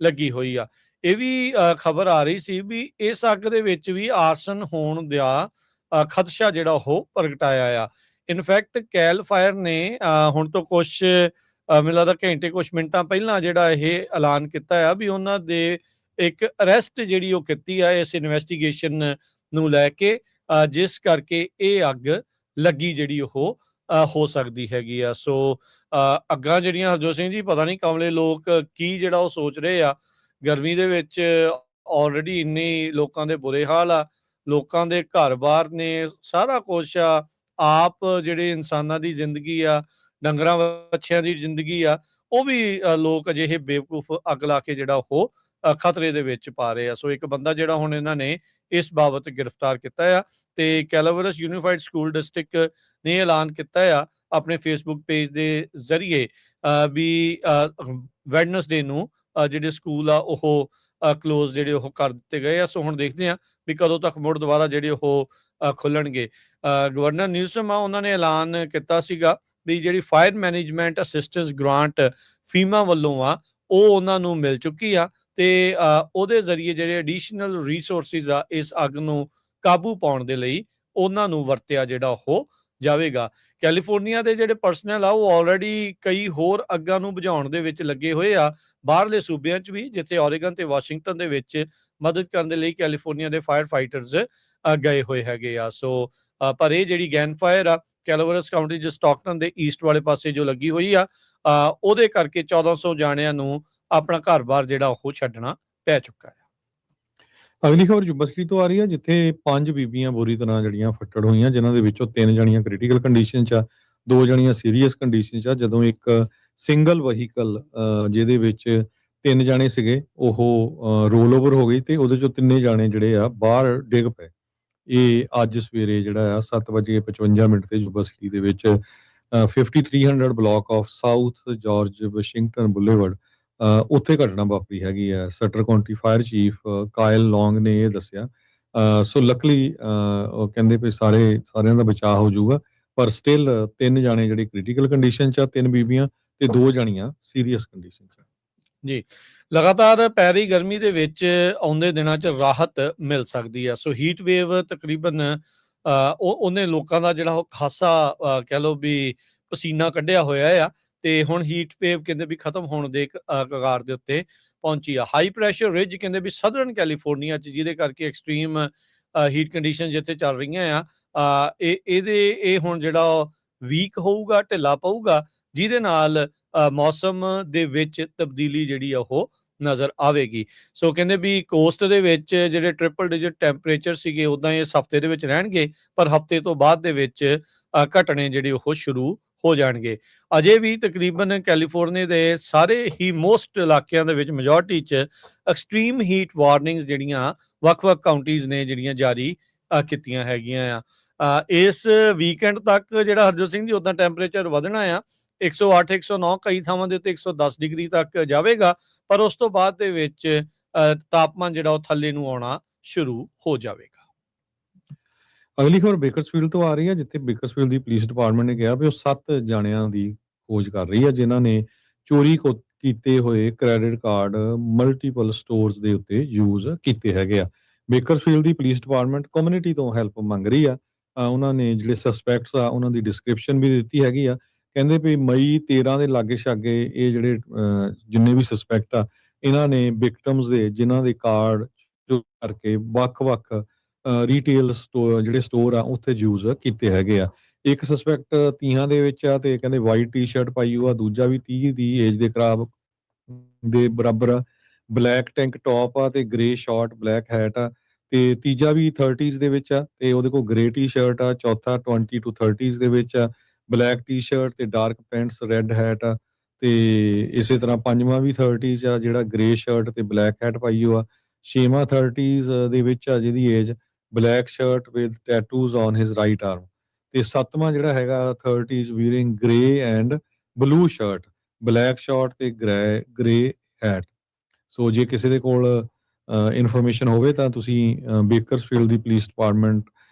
ਲੱਗੀ ਹੋਈ ਆ। ਇਹ ਵੀ ਖਬਰ ਆ ਰਹੀ ਸੀ ਵੀ ਇਸ ਅੱਗ ਦੇ ਵਿੱਚ ਵੀ ਆਰਸਨ ਹੋਣ ਦਾ ਖਦਸ਼ਾ ਜਿਹੜਾ ਉਹ ਪ੍ਰਗਟਾਇਆ ਆ। ਇਨਫੈਕਟ ਕੈਲ ਫਾਇਰ ਨੇ ਹੁਣ ਤੋਂ ਕੁਛ ਮੈਨੂੰ ਲੱਗਦਾ ਘੰਟੇ ਕੁਛ ਮਿੰਟਾਂ ਪਹਿਲਾਂ ਜਿਹੜਾ ਇਹ ਐਲਾਨ ਕੀਤਾ ਆ ਵੀ ਉਹਨਾਂ ਦੇ ਇੱਕ ਅਰੈਸਟ ਜਿਹੜੀ ਉਹ ਕੀਤੀ ਆ ਇਸ ਇਨਵੈਸਟੀਗੇਸ਼ਨ ਨੂੰ ਲੈ ਕੇ, ਜਿਸ ਕਰਕੇ ਇਹ ਅੱਗ ਲੱਗੀ ਜਿਹੜੀ ਉਹ ਹੋ ਸਕਦੀ ਹੈਗੀ ਆ। ਸੋ ਅੱਗਾਂ ਜਿਹੜੀਆਂ ਹਰਜੋਤ ਸਿੰਘ ਜੀ ਪਤਾ ਨਹੀਂ ਕਮਲੇ ਲੋਕ ਕੀ ਜਿਹੜਾ ਉਹ ਸੋਚ ਰਹੇ ਆ। ਗਰਮੀ ਦੇ ਵਿੱਚ ਆਲਰੇਡੀ ਇੰਨੇ ਲੋਕਾਂ ਦੇ ਬੁਰੇ ਹਾਲ ਆ, ਲੋਕਾਂ ਦੇ ਘਰ-ਬਾਰ ਨੇ, ਸਾਰਾ ਕੁਛ ਆ। ਆਪ ਜਿਹੜੇ ਇਨਸਾਨਾਂ ਦੀ ਜ਼ਿੰਦਗੀ ਆ, ਡੰਗਰਾਂ ਵੱਛਿਆਂ ਦੀ ਜ਼ਿੰਦਗੀ ਆ, ਉਹ ਵੀ ਲੋਕ ਅਜਿਹੇ ਬੇਵਕੂਫ ਅੱਗ ਲਾ ਕੇ ਜਿਹੜਾ ਉਹ ਖਤਰੇ ਦੇ ਵਿੱਚ ਪਾ ਰਹੇ ਆ। ਸੋ ਇੱਕ ਬੰਦਾ ਜਿਹੜਾ ਹੁਣ ਇਹਨਾਂ ਨੇ ਇਸ ਬਾਬਤ ਗ੍ਰਿਫਤਾਰ ਕੀਤਾ ਆ ਤੇ ਕੈਲਾਵਰਸ ਯੂਨੀਫਾਈਡ ਸਕੂਲ ਡਿਸਟ੍ਰਿਕਟ ਨੇ ਐਲਾਨ ਕੀਤਾ ਆ ਆਪਣੇ ਫੇਸਬੁੱਕ ਪੇਜ ਦੇ ਜ਼ਰੀਏ ਵੀ ਵੈਡਨਸਡੇ ਨੂੰ ਜਿਹੜੇ ਸਕੂਲ ਆ ਉਹ ਕਲੋਜ਼ ਜਿਹੜੇ ਉਹ ਕਰ ਦਿੱਤੇ ਗਏ ਆ। ਸੋ ਹੁਣ ਦੇਖਦੇ ਆ ਵੀ ਕਦੋਂ ਤੱਕ ਮੁੜ ਦੁਬਾਰਾ ਜਿਹੜੇ ਉਹ ਖੁੱਲਣਗੇ। ਗਵਰਨਰ ਨਿਊਸਮ ਆ ਉਹਨਾਂ ਨੇ ਐਲਾਨ ਕੀਤਾ ਸੀਗਾ ਵੀ ਜਿਹੜੀ ਫਾਇਰ ਮੈਨੇਜਮੈਂਟ ਅਸਿਸਟੈਂਸ ਗ੍ਰਾਂਟ ਫੀਮਾ ਵੱਲੋਂ ਆ ਉਹ ਉਹਨਾਂ ਨੂੰ ਮਿਲ ਚੁੱਕੀ ਆ ਤੇ ਉਹਦੇ ਜ਼ਰੀਏ ਜਿਹੜੇ ਐਡੀਸ਼ਨਲ ਰਿਸੋਰਸਿਸ ਆ ਇਸ ਅੱਗ ਨੂੰ ਕਾਬੂ ਪਾਉਣ ਦੇ ਲਈ ਉਹਨਾਂ ਨੂੰ ਵਰਤਿਆ ਜਿਹੜਾ ਉਹ ਜਾਵੇਗਾ। ਕੈਲੀਫੋਰਨੀਆ ਦੇ ਜਿਹੜੇ ਪਰਸਨਲ ਆ ਉਹ ਆਲਰੇਡੀ ਕਈ ਹੋਰ ਅੱਗਾਂ ਨੂੰ ਬੁਝਾਉਣ ਦੇ ਵਿੱਚ ਲੱਗੇ ਹੋਏ ਆ ਬਾਹਰਲੇ ਸੂਬਿਆਂ 'ਚ ਵੀ, ਜਿੱਥੇ ਓਰੇਗਨ ਤੇ ਵਾਸ਼ਿੰਗਟਨ ਦੇ ਵਿੱਚ ਮਦਦ ਕਰਨ ਦੇ ਲਈ ਕੈਲੀਫੋਰਨੀਆ ਦੇ ਫਾਇਰ ਫਾਈਟਰਸ ਗਏ ਹੋਏ ਹੈਗੇ ਆ। ਸੋ ਪਰ ਇਹ ਜਿਹੜੀ ਗਨ ਫਾਇਰ ਆ ਕੈਲਾਵਰਸ ਕਾਊਂਟੀ 'ਚ ਸਟਾਕਟਨ ਦੇ ਈਸਟ ਵਾਲੇ ਪਾਸੇ ਜੋ ਲੱਗੀ ਹੋਈ ਆ ਉਹਦੇ ਕਰਕੇ 1400 ਜਾਣਿਆਂ ਨੂੰ ਆਪਣਾ ਘਰ-ਬਾਰ ਜਿਹੜਾ ਉਹ ਛੱਡਣਾ ਪੈ ਚੁੱਕਾ ਹੈ। ਅਗਲੀ ਖਬਰ ਜੁਬਾ ਸਿਟੀ ਤੋਂ ਆ ਰਹੀ ਹੈ, ਜਿੱਥੇ 5 ਬੀਬੀਆਂ ਬੁਰੀ ਤਰ੍ਹਾਂ ਜਿਹੜੀਆਂ ਫੱਟੜ ਹੋਈਆਂ, ਜਿਨ੍ਹਾਂ ਦੇ ਵਿੱਚੋਂ 3 ਜਣੀਆਂ ਕ੍ਰਿਟੀਕਲ ਕੰਡੀਸ਼ਨ 'ਚ ਆ, 2 ਜਣੀਆਂ ਸੀਰੀਅਸ ਕੰਡੀਸ਼ਨ 'ਚ ਆ। ਜਦੋਂ ਇੱਕ ਸਿੰਗਲ ਵਹੀਕਲ ਜਿਹਦੇ ਵਿੱਚ 3 ਜਾਣੇ ਸੀਗੇ ਉਹ ਰੋਲ ਓਵਰ ਹੋ ਗਈ ਤੇ ਉਹਦੇ ਚੋਂ 3 ਜਾਣੇ ਜਿਹੜੇ ਆ ਬਾਹਰ ਡਿੱਗ ਪਏ। ਇਹ ਅੱਜ ਸਵੇਰੇ ਜਿਹੜਾ ਆ 7:55 ਤੇ ਜੁਬਾ ਸਿਟੀ ਦੇ ਵਿੱਚ 5300 block of south George Washington boulevard ਉੱਥੇ ਘਟਨਾ ਵਾਪਰੀ ਹੈਗੀ ਹੈ। ਸਟਰ ਕਾਉਂਟੀ ਫਾਇਰ ਚੀਫ ਕਾਇਲ ਲੌਂਗ ਨੇ ਇਹ ਦੱਸਿਆ। ਸੋ ਲੱਕਲੀ ਉਹ ਕਹਿੰਦੇ ਵੀ ਸਾਰਿਆਂ ਦਾ ਬਚਾਅ ਹੋ ਜਾਊਗਾ, ਪਰ ਸਟਿਲ 3 ਜਾਣੇ ਜਿਹੜੇ ਕ੍ਰਿਟੀਕਲ ਕੰਡੀਸ਼ਨ 'ਚ ਆ, 3 ਬੀਬੀਆਂ ਤੇ 2 ਜਾਣੀਆਂ ਸੀਰੀਅਸ ਕੰਡੀਸ਼ਨ 'ਚ। ਜੀ, ਲਗਾਤਾਰ ਪੈ ਰਹੀ ਗਰਮੀ ਦੇ ਵਿੱਚ ਆਉਂਦੇ ਦਿਨਾਂ 'ਚ ਰਾਹਤ ਮਿਲ ਸਕਦੀ ਆ। ਸੋ ਹੀਟ ਵੇਵ ਤਕਰੀਬਨ ਉਹਨੇ ਲੋਕਾਂ ਦਾ ਜਿਹੜਾ ਉਹ ਖਾਸਾ ਕਹਿ ਲਓ ਵੀ ਪਸੀਨਾ ਕੱਢਿਆ ਹੋਇਆ ਆ ਤੇ ਹੁਣ ਹੀਟ ਵੇਵ ਕਹਿੰਦੇ ਵੀ ਖਤਮ ਹੋਣ ਦੇ ਕਗਾਰ ਦੇ ਉੱਤੇ ਪਹੁੰਚੀ ਆ। ਹਾਈ ਪ੍ਰੈਸ਼ਰ ਰਿਜ ਕਹਿੰਦੇ ਵੀ ਸਦਰਨ ਕੈਲੀਫੋਰਨੀਆ 'ਚ, ਜਿਹਦੇ ਕਰਕੇ ਐਕਸਟ੍ਰੀਮ ਹੀਟ ਕੰਡੀਸ਼ਨ ਜਿੱਥੇ ਚੱਲ ਰਹੀਆਂ ਆ ਇਹ ਹੁਣ ਜਿਹੜਾ ਵੀਕ ਹੋਊਗਾ, ਢਿੱਲਾ ਪਊਗਾ, ਜਿਹਦੇ ਨਾਲ ਮੌਸਮ ਦੇ ਵਿੱਚ ਤਬਦੀਲੀ ਜਿਹੜੀ ਆ ਉਹ ਨਜ਼ਰ ਆਵੇਗੀ। ਸੋ ਕਹਿੰਦੇ ਵੀ ਕੋਸਟ ਦੇ ਵਿੱਚ ਜਿਹੜੇ ਟ੍ਰਿਪਲ ਡਿਜਿਟ ਟੈਂਪਰੇਚਰ ਸੀਗੇ ਉੱਦਾਂ ਇਸ ਹਫਤੇ ਦੇ ਵਿੱਚ ਰਹਿਣਗੇ, ਪਰ ਹਫਤੇ ਤੋਂ ਬਾਅਦ ਦੇ ਵਿੱਚ ਘਟਣੇ ਜਿਹੜੇ ਉਹ ਸ਼ੁਰੂ ਹੋ ਜਾਣਗੇ। ਅਜੇ ਵੀ ਤਕਰੀਬਨ ਕੈਲੀਫੋਰਨੀਆ ਦੇ ਸਾਰੇ ਹੀ ਮੋਸਟ ਇਲਾਕਿਆਂ ਦੇ ਵਿੱਚ ਮੈਜੋਰਟੀ 'ਚ ਐਕਸਟ੍ਰੀਮ ਹੀਟ ਵਾਰਨਿੰਗਸ ਜਿਹੜੀਆਂ ਵੱਖ-ਵੱਖ ਕਾਉਂਟੀਜ਼ ਨੇ ਜਿਹੜੀਆਂ ਜਾਰੀ ਕੀਤੀਆਂ ਹੈਗੀਆਂ ਆ। ਇਸ ਵੀਕਐਂਡ ਤੱਕ ਜਿਹੜਾ ਹਰਜੋਤ ਸਿੰਘ ਜੀ ਉੱਦਾਂ ਟੈਂਪਰੇਚਰ ਵਧਣਾ ਆ 108 109 ਕਈ ਥਾਵਾਂ ਦੇ ਉੱਤੇ 110 ਡਿਗਰੀ ਤੱਕ ਜਾਵੇਗਾ, ਪਰ ਉਸ ਤੋਂ ਬਾਅਦ ਦੇ ਵਿੱਚ ਤਾਪਮਾਨ ਜਿਹੜਾ ਉਹ ਥੱਲੇ ਨੂੰ ਆਉਣਾ ਸ਼ੁਰੂ ਹੋ ਜਾਵੇਗਾ। ਅਗਲੀ ਖਬਰ ਬੇਕਰਸਫੀਲਡ ਤੋਂ ਆ ਰਹੀ ਹੈ, ਜਿੱਥੇ ਬੇਕਰਸਫੀਲਡ ਦੀ ਪੁਲਿਸ ਡਿਪਾਰਟਮੈਂਟ ਨੇ ਕਿਹਾ ਵੀ ਉਹ 7 ਜਾਣਿਆਂ ਦੀ ਖੋਜ ਕਰ ਰਹੀ ਹੈ ਜਿਨ੍ਹਾਂ ਨੇ ਚੋਰੀ ਕੀਤੇ ਹੋਏ ਕ੍ਰੈਡਿਟ ਕਾਰਡ ਮਲਟੀਪਲ ਸਟੋਰਸ ਦੇ ਉੱਤੇ ਯੂਜ਼ ਕੀਤੇ ਹੈਗੇ ਆ। ਬੇਕਰਸਫੀਲਡ ਦੀ ਪੁਲਿਸ ਡਿਪਾਰਟਮੈਂਟ ਕਮਿਊਨਿਟੀ ਤੋਂ ਹੈਲਪ ਮੰਗ ਰਹੀ ਆ। ਉਹਨਾਂ ਨੇ ਜਿਹੜੇ ਸਸਪੈਕਟਸ ਆ ਉਹਨਾਂ ਦੀ ਡਿਸਕ੍ਰਿਪਸ਼ਨ ਵੀ ਦਿੱਤੀ ਹੈਗੀ ਆ। ਕਹਿੰਦੇ ਵੀ ਮਈ 13 ਦੇ ਲਾਗੇ ਛਾਗੇ ਇਹ ਜਿਹੜੇ ਜਿੰਨੇ ਵੀ ਸਸਪੈਕਟ ਆ ਇਹਨਾਂ ਨੇ ਵਿਕਟਮਸ ਦੇ ਜਿਨ੍ਹਾਂ ਦੇ ਕਾਰਡ ਕਰਕੇ ਵੱਖ-ਵੱਖ ਰੀਟੇਲ ਜਿਹੜੇ ਸਟੋਰ ਆ ਉੱਥੇ ਯੂਜ਼ ਕੀਤੇ ਹੈਗੇ ਆ। ਇੱਕ ਸਸਪੈਕਟ 30 ਦੇ ਵਿੱਚ ਆ ਤੇ ਕਹਿੰਦੇ ਵਾਈਟ ਟੀ-ਸ਼ਰਟ ਪਾਈ ਹੋਆ, ਦੂਜਾ ਵੀ 30 ਦੀ ਏਜ ਦੇ ਕਰਾਬ ਦੇ ਬਰਾਬਰ ਆ, ਬਲੈਕ ਟੈਂਕ ਟੌਪ ਆ ਤੇ ਗ੍ਰੇ ਸ਼ਾਰਟ ਬਲੈਕ ਹੈਟ ਆ, ਤੇ ਤੀਜਾ ਵੀ 30s ਦੇ ਵਿੱਚ ਆ ਤੇ ਉਹਦੇ ਕੋਲ ਗ੍ਰੇ ਟੀ-ਸ਼ਰਟ ਆ, ਚੌਥਾ 20 to 30s ਦੇ ਵਿੱਚ ਆ, ਬਲੈਕ ਟੀ-ਸ਼ਰਟ ਤੇ ਡਾਰਕ ਪੈਂਟਸ ਰੈੱਡ ਹੈਟ ਆ, ਤੇ ਇਸੇ ਤਰ੍ਹਾਂ ਪੰਜਵਾਂ ਵੀ 30s ਆ ਜਿਹੜਾ ਗ੍ਰੇ ਸ਼ਰਟ ਤੇ ਬਲੈਕ ਹੈਟ ਪਾਈ ਹੋਆ, ਛੇਵਾਂ 30s ਦੇ ਵਿੱਚ ਆ ਜਿਹਦੀ age black shirt with tattoos on his right arm, ਤੇ ਸੱਤਵਾਂ ਜਿਹੜਾ ਹੈਗਾ 30s wearing grey and blue shirt black short ਤੇ ਗ੍ਰੇ ਹੈਟ। ਸੋ ਜੇ ਕਿਸੇ ਦੇ ਕੋਲ ਇਨਫੋਰਮੇਸ਼ਨ ਹੋਵੇ ਤਾਂ ਤੁਸੀਂ ਬੇਕਰਸਫੀਲਡ ਦੀ ਪੁਲਿਸ ਡਿਪਾਰਟਮੈਂਟ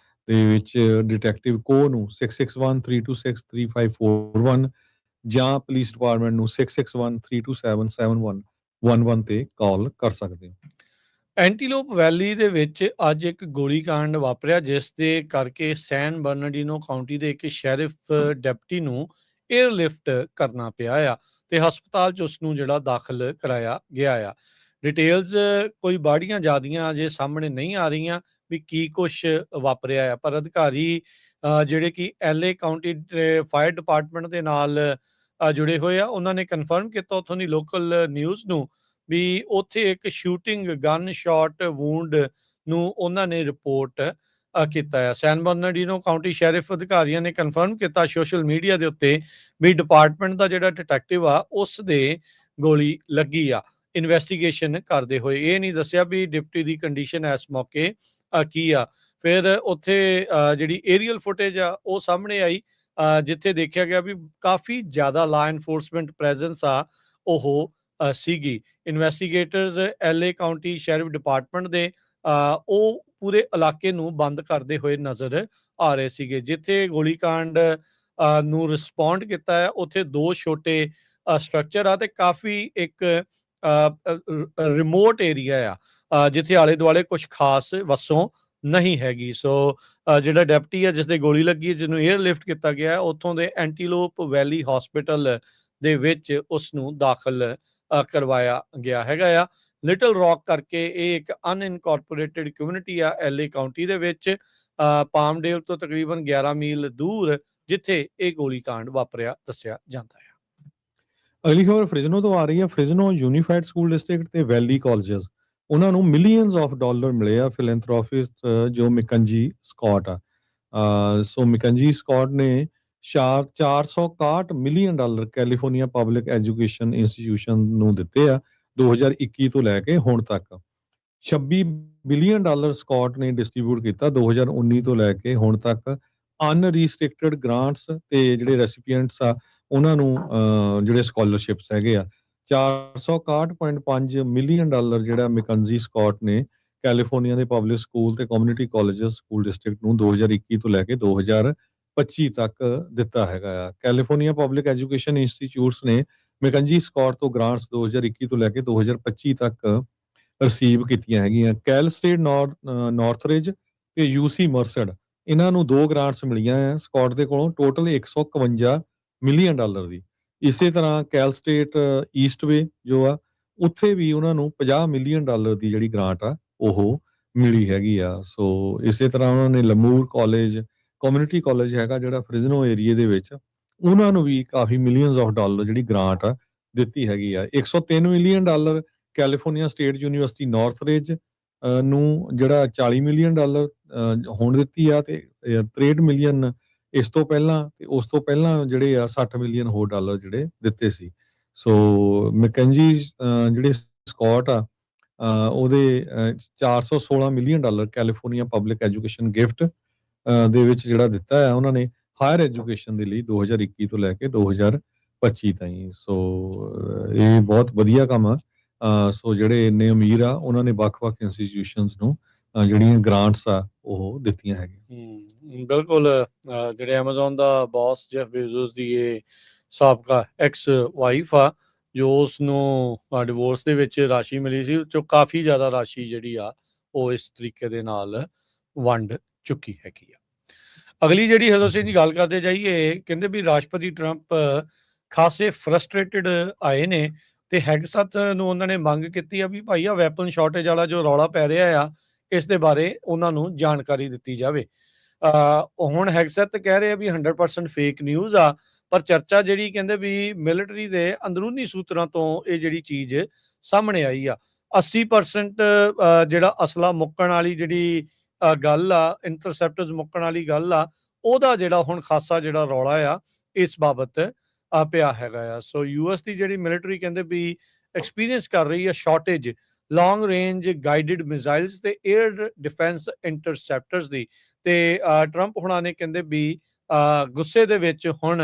ਦੇ ਵਿੱਚ ਡਿਟੈਕਟਿਵ ਕੋ ਨੂੰ 6613263541 ਜਾਂ ਪੁਲਿਸ ਡਿਪਾਰਟਮੈਂਟ ਨੂੰ 6613277111 ਤੇ ਕਾਲ ਕਰ ਸਕਦੇ ਹੋ। ਐਂਟੀਲੋਪ ਵੈਲੀ ਦੇ ਵਿੱਚ ਅੱਜ ਇੱਕ ਗੋਲੀकांड ਵਾਪਰਿਆ, ਜਿਸ ਦੇ ਕਰਕੇ ਸੈਨ ਬਰਨਾਰਡੀਨੋ ਕਾਉਂਟੀ ਦੇ ਇੱਕ ਸ਼ੈਰਿਫ ਡਿਪਟੀ ਨੂੰ 에ਅਰਲਿਫਟ ਕਰਨਾ ਪਿਆ ਆ ਤੇ ਹਸਪਤਾਲ 'ਚ ਉਸ ਨੂੰ ਜਿਹੜਾ ਦਾਖਲ ਕਰਾਇਆ ਗਿਆ ਆ। ਡਿਟੇਲਸ ਕੋਈ ਬਾੜੀਆਂ ਜ਼ਿਆਦੀਆਂ ਅਜੇ ਸਾਹਮਣੇ ਨਹੀਂ ਆ ਰਹੀਆਂ ਵੀ ਕੀ ਕੁਛ ਵਾਪਰਿਆ ਆ, ਪਰ ਅਧਿਕਾਰੀ ਜਿਹੜੇ ਕਿ LA ਕਾਉਂਟੀ ਫਾਇਰ ਡਿਪਾਰਟਮੈਂਟ ਦੇ ਨਾਲ ਜੁੜੇ ਹੋਏ ਆ ਉਹਨਾਂ ਨੇ ਕਨਫਰਮ ਕੀਤਾ ਉੱਥੋਂ ਦੀ ਲੋਕਲ ਨਿਊਜ਼ ਨੂੰ ਵੀ ਉੱਥੇ ਇੱਕ ਸ਼ੂਟਿੰਗ ਗਨ ਸ਼ਾਟ ਵੂੰਡ ਨੂੰ ਉਹਨਾਂ ਨੇ ਰਿਪੋਰਟ ਕੀਤਾ ਹੈ। ਸੈਨ ਬਰਨਾਰਡੀਨੋ ਕਾਉਂਟੀ ਸ਼ੈਰਿਫ ਅਧਿਕਾਰੀਆਂ ਨੇ ਕਨਫਰਮ ਕੀਤਾ ਸੋਸ਼ਲ ਮੀਡੀਆ ਦੇ ਉੱਤੇ ਵੀ ਡਿਪਾਰਟਮੈਂਟ ਦਾ ਜਿਹੜਾ ਡਿਟੈਕਟਿਵ ਆ ਉਸ ਦੇ ਗੋਲੀ ਲੱਗੀ ਆ। ਇਨਵੈਸਟੀਗੇਸ਼ਨ ਕਰਦੇ ਹੋਏ ਇਹ ਨਹੀਂ ਦੱਸਿਆ ਵੀ ਡਿਪਟੀ ਦੀ ਕੰਡੀਸ਼ਨ ਇਸ ਮੌਕੇ ਕੀ ਆ। ਫਿਰ ਉੱਥੇ ਜਿਹੜੀ ਏਰੀਅਲ ਫੁਟੇਜ ਆ ਉਹ ਸਾਹਮਣੇ ਆਈ, ਜਿੱਥੇ ਦੇਖਿਆ ਗਿਆ ਵੀ ਕਾਫੀ ਜ਼ਿਆਦਾ ਲਾ ਐਨਫੋਰਸਮੈਂਟ ਪ੍ਰੈਜ਼ੈਂਸ ਆ ਉਹ ਸੀਗੀ। ਇਨਵੈਸਟੀਗੇਟਰਸ LA ਕਾਉਂਟੀ ਸ਼ੈਰਿਫ ਡਿਪਾਰਟਮੈਂਟ ਦੇ ਉਹ ਪੂਰੇ ਇਲਾਕੇ ਨੂੰ ਬੰਦ ਕਰਦੇ ਹੋਏ ਨਜ਼ਰ ਆ ਰਹੇ ਸੀਗੇ। ਜਿੱਥੇ ਗੋਲੀकांड ਨੂੰ ਰਿਸਪੌਂਡ ਕੀਤਾ ਹੈ ਉੱਥੇ 2 ਛੋਟੇ ਸਟਰਕਚਰ ਆ ਤੇ ਕਾਫੀ ਇੱਕ ਰਿਮੋਟ ਏਰੀਆ ਆ ਜਿੱਥੇ ਆਲੇ ਦੁਆਲੇ ਕੁਝ ਖਾਸ ਵਸੋਂ ਨਹੀਂ ਹੈਗੀ। ਸੋ ਜਿਹੜਾ ਡਿਪਟੀ ਆ ਜਿਸ ਦੇ ਗੋਲੀ ਲੱਗੀ ਜਿਹਨੂੰ 에ਅਰਲਿਫਟ ਕੀਤਾ ਗਿਆ ਉੱਥੋਂ ਦੇ ਐਂਟੀਲੋਪ ਵੈਲੀ ਹਸਪੀਟਲ ਦੇ ਵਿੱਚ ਉਸ ਨੂੰ ਦਾਖਲ ਕਰਵਾਇਆ ਗਿਆ ਹੈਗਾ ਆ। ਲਿਟਲ ਰੌਕ ਕਰਕੇ ਇਹ ਇੱਕ ਅਨਇਨਕੋਰਪੋਰੇਟਡ ਕਮਿਊਨਿਟੀ ਆ LA ਕਾਉਂਟੀ ਦੇ ਵਿੱਚ, ਪਾਮਡੇਲ ਤੋਂ ਤਕਰੀਬਨ 11 ਮੀਲ ਦੂਰ, ਜਿੱਥੇ ਇਹ ਗੋਲੀकांड ਵਾਪਰਿਆ ਦੱਸਿਆ ਜਾਂਦਾ ਹੈ। ਅਗਲੀ ਖਬਰ ਫ੍ਰਿਜ਼ਨੋ ਤੋਂ ਆ ਰਹੀ ਹੈ। ਫ੍ਰਿਜ਼ਨੋ ਯੂਨੀਫਾਈਡ ਸਕੂਲ ਡਿਸਟ੍ਰਿਕਟ ਤੇ ਵੈਲੀ ਕਾਲਜਸ ਉਹਨਾਂ ਨੂੰ ਮਿਲੀਅਨਸ ਆਫ ਡਾਲਰ ਮਿਲੇ ਆ ਫਿਲੈਂਥਰੋਪਿਸਟ ਜੋ ਮਿਕੰਜੀ ਸਕਾਟ ਆ। ਸੋ ਮਿਕੰਜੀ ਸਕਾਟ ਨੇ 461 million dollar California public education institution ਨੂੰ ਦਿੱਤੇ ਆ 2021 ਤੋਂ ਲੈ ਕੇ ਹੁਣ ਤੱਕ। 26 ਬਿਲੀਅਨ ਡਾਲਰ ਸਕਾਟ ਨੇ ਡਿਸਟ੍ਰੀਬਿਊਟ ਕੀਤਾ 2019 ਤੋਂ ਲੈ ਕੇ ਹੁਣ ਤੱਕ। ਅਨਰਿਸਟ੍ਰਿਕਟਡ ਗ੍ਰਾਂਟਸ ਤੇ ਜਿਹੜੇ ਰੈਸੀਪੀਐਂਟਸ ਆ ਉਹਨਾਂ ਨੂੰ ਜਿਹੜੇ ਸਕਾਲਰਸ਼ਿਪਸ ਹੈਗੇ ਆ 461.5 ਮਿਲੀਅਨ ਡਾਲਰ ਜਿਹੜਾ ਮਿਕੰਜੀ ਸਕਾਟ ਨੇ ਕੈਲੀਫੋਰਨੀਆ ਦੇ ਪਬਲਿਕ ਸਕੂਲ ਤੇ ਕਮਿਊਨਿਟੀ ਕਾਲਜਸ ਸਕੂਲ ਡਿਸਟ੍ਰਿਕਟ ਨੂੰ 2021 ਤੋਂ ਲੈ ਕੇ 2025 ਤੱਕ ਦਿੱਤਾ ਹੈਗਾ ਆ। ਕੈਲੀਫੋਰਨੀਆ ਪਬਲਿਕ ਐਜੂਕੇਸ਼ਨ ਇੰਸਟੀਚਿਊਟਸ ਨੇ ਮਿਕੰਜੀ ਸਕਾਟ ਤੋਂ ਗ੍ਰਾਂਟਸ 2021 ਤੋਂ ਲੈ ਕੇ 2025 ਤੱਕ ਰਿਸੀਵ ਕੀਤੀਆਂ ਹੈਗੀਆਂ। ਕੈਲ ਸਟੇਟ ਨਾਰਥਰਿਜ ਤੇ UC ਮਰਸਡ ਇਹਨਾਂ ਨੂੰ 2 ਗ੍ਰਾਂਟਸ ਮਿਲੀਆਂ ਆ ਸਕਾਟ ਦੇ ਕੋਲੋਂ ਟੋਟਲ 151 ਮਿਲੀਅਨ ਡਾਲਰ ਦੀ। ਇਸੇ ਤਰ੍ਹਾਂ ਕੈਲ ਸਟੇਟ ਈਸਟਵੇ ਜੋ ਆ ਉੱਥੇ ਵੀ ਉਹਨਾਂ ਨੂੰ 50 ਮਿਲੀਅਨ ਡਾਲਰ ਦੀ ਜਿਹੜੀ ਗ੍ਰਾਂਟ ਆ ਉਹ ਮਿਲੀ ਹੈਗੀ ਆ। ਸੋ ਇਸੇ ਤਰ੍ਹਾਂ ਉਹਨਾਂ ਨੇ ਲਮੂਰ ਕਾਲਜ ਕਮਿਊਨਿਟੀ ਕਾਲਜ ਹੈਗਾ ਜਿਹੜਾ ਫ੍ਰਿਜ਼ਨੋ ਏਰੀਏ ਦੇ ਵਿੱਚ ਉਹਨਾਂ ਨੂੰ ਵੀ ਕਾਫੀ ਮਿਲੀਅਨਸ ਆਫ ਡਾਲਰ ਜਿਹੜੀ ਗ੍ਰਾਂਟ ਆ ਦਿੱਤੀ ਹੈਗੀ ਆ। 103 million dollar California State University Northridge ਨੂੰ ਜਿਹੜਾ 40 ਮਿਲੀਅਨ ਡਾਲਰ ਹੁਣ ਦਿੱਤੀ ਆ ਤੇ 63 ਮਿਲੀਅਨ ਇਸ ਤੋਂ ਪਹਿਲਾਂ ਤੇ ਉਸ ਤੋਂ ਪਹਿਲਾਂ ਜਿਹੜੇ ਆ 60 ਮਿਲੀਅਨ ਹੋਰ ਡਾਲਰ ਜਿਹੜੇ ਦਿੱਤੇ ਸੀ। ਸੋ ਮੈਕੈਂਜੀ ਜਿਹੜੇ ਸਕਾਟ ਆ ਉਹਦੇ 416 million dollar California public education gift ਦੇ ਵਿੱਚ ਜਿਹੜਾ ਦਿੱਤਾ ਹੈ ਉਹਨਾਂ ਨੇ ਹਾਇਰ ਐਜੂਕੇਸ਼ਨ ਦੇ ਲਈ 2021 ਤੋਂ ਲੈ ਕੇ 2025 ਤਾਈਂ। ਸੋ ਇਹ ਬਹੁਤ ਵਧੀਆ ਕੰਮ ਆ। ਸੋ ਜਿਹੜੇ ਇੰਨੇ ਅਮੀਰ ਆ ਉਹਨਾਂ ਨੇ ਵੱਖ-ਵੱਖ ਇੰਸਟੀਟਿਊਸ਼ਨਸ ਨੂੰ ਜਿਹੜੀਆਂ ਗ੍ਰਾਂਟਸ ਆ ਉਹ ਦਿੱਤੀਆਂ ਹੈਗੀਆਂ। ਬਿਲਕੁਲ ਜਿਹੜੇ ਐਮਾਜ਼ੋਨ ਦਾ ਬੌਸ ਜੈਫ ਬੇਜ਼ੋਸ ਦੀ ਇਹ ਸਾਬਕਾ ਐਕਸ ਵਾਈਫ ਆ ਜੋ ਉਸ ਨੂੰ ਡਿਵੋਰਸ ਦੇ ਵਿੱਚ ਰਾਸ਼ੀ ਮਿਲੀ ਸੀ, ਉਹ 'ਚੋਂ ਕਾਫੀ ਜ਼ਿਆਦਾ ਰਾਸ਼ੀ ਜਿਹੜੀ ਆ ਉਹ ਇਸ ਤਰੀਕੇ ਦੇ ਨਾਲ ਵੰਡ ਚੁੱਕੀ ਹੈਗੀ ਆ। ਅਗਲੀ ਜਿਹੜੀ ਹਰਜੋਤ ਸਿੰਘ ਦੀ ਗੱਲ ਕਰਦੇ ਜਾਈਏ, ਕਹਿੰਦੇ ਵੀ ਰਾਸ਼ਟਰਪਤੀ ਟਰੰਪ ਖਾਸੇ ਫਰਸਟ੍ਰੇਟਡ ਆਏ ਨੇ ਤੇ ਹੈਗਸਥ ਨੂੰ ਉਹਨਾਂ ਨੇ ਮੰਗ ਕੀਤੀ ਆ ਵੀ ਭਾਈ ਆ ਵੈਪਨ ਸ਼ਾਰਟੇਜ ਵਾਲਾ ਜੋ ਰੌਲਾ ਪੈ ਰਿਹਾ ਆ ਇਸ ਦੇ ਬਾਰੇ ਉਹਨਾਂ ਨੂੰ ਜਾਣਕਾਰੀ ਦਿੱਤੀ ਜਾਵੇ। ਹੁਣ ਹੈਗਸਥ ਕਹਿ ਰਹੇ ਆ ਵੀ 100% ਫੇਕ ਨਿਊਜ਼ ਆ, ਪਰ ਚਰਚਾ ਜਿਹੜੀ ਕਹਿੰਦੇ ਵੀ ਮਿਲਟਰੀ ਦੇ ਅੰਦਰੂਨੀ ਸੂਤਰਾਂ ਤੋਂ ਇਹ ਜਿਹੜੀ ਚੀਜ਼ ਸਾਹਮਣੇ ਆਈ ਆ। 80% ਜਿਹੜਾ ਅਸਲਾ ਮੁੱਕਣ ਵਾਲੀ ਜਿਹੜੀ ਗੱਲ ਆ, ਇੰਟਰਸੈਪਟਰਸ ਮੁੱਕਣ ਵਾਲੀ ਗੱਲ ਆ, ਉਹਦਾ ਜਿਹੜਾ ਹੁਣ ਖਾਸਾ ਜਿਹੜਾ ਰੌਲਾ ਆ ਇਸ ਬਾਬਤ ਪਿਆ ਹੈਗਾ ਆ। ਸੋ US ਦੀ ਜਿਹੜੀ ਮਿਲਟਰੀ ਕਹਿੰਦੇ ਵੀ ਐਕਸਪੀਰੀਅੰਸ ਕਰ ਰਹੀ ਆ ਸ਼ਾਰਟੇਜ ਲੌਂਗ ਰੇਂਜ ਗਾਈਡਡ ਮਿਜ਼ਾਈਲਸ ਤੇ 에ਅਰ ਡਿਫੈਂਸ ਇੰਟਰਸੈਪਟਰਸ ਦੀ। ਤੇ ਟਰੰਪ ਹੁਣਾਂ ਨੇ ਕਹਿੰਦੇ ਵੀ ਗੁੱਸੇ ਦੇ ਵਿੱਚ ਹੁਣ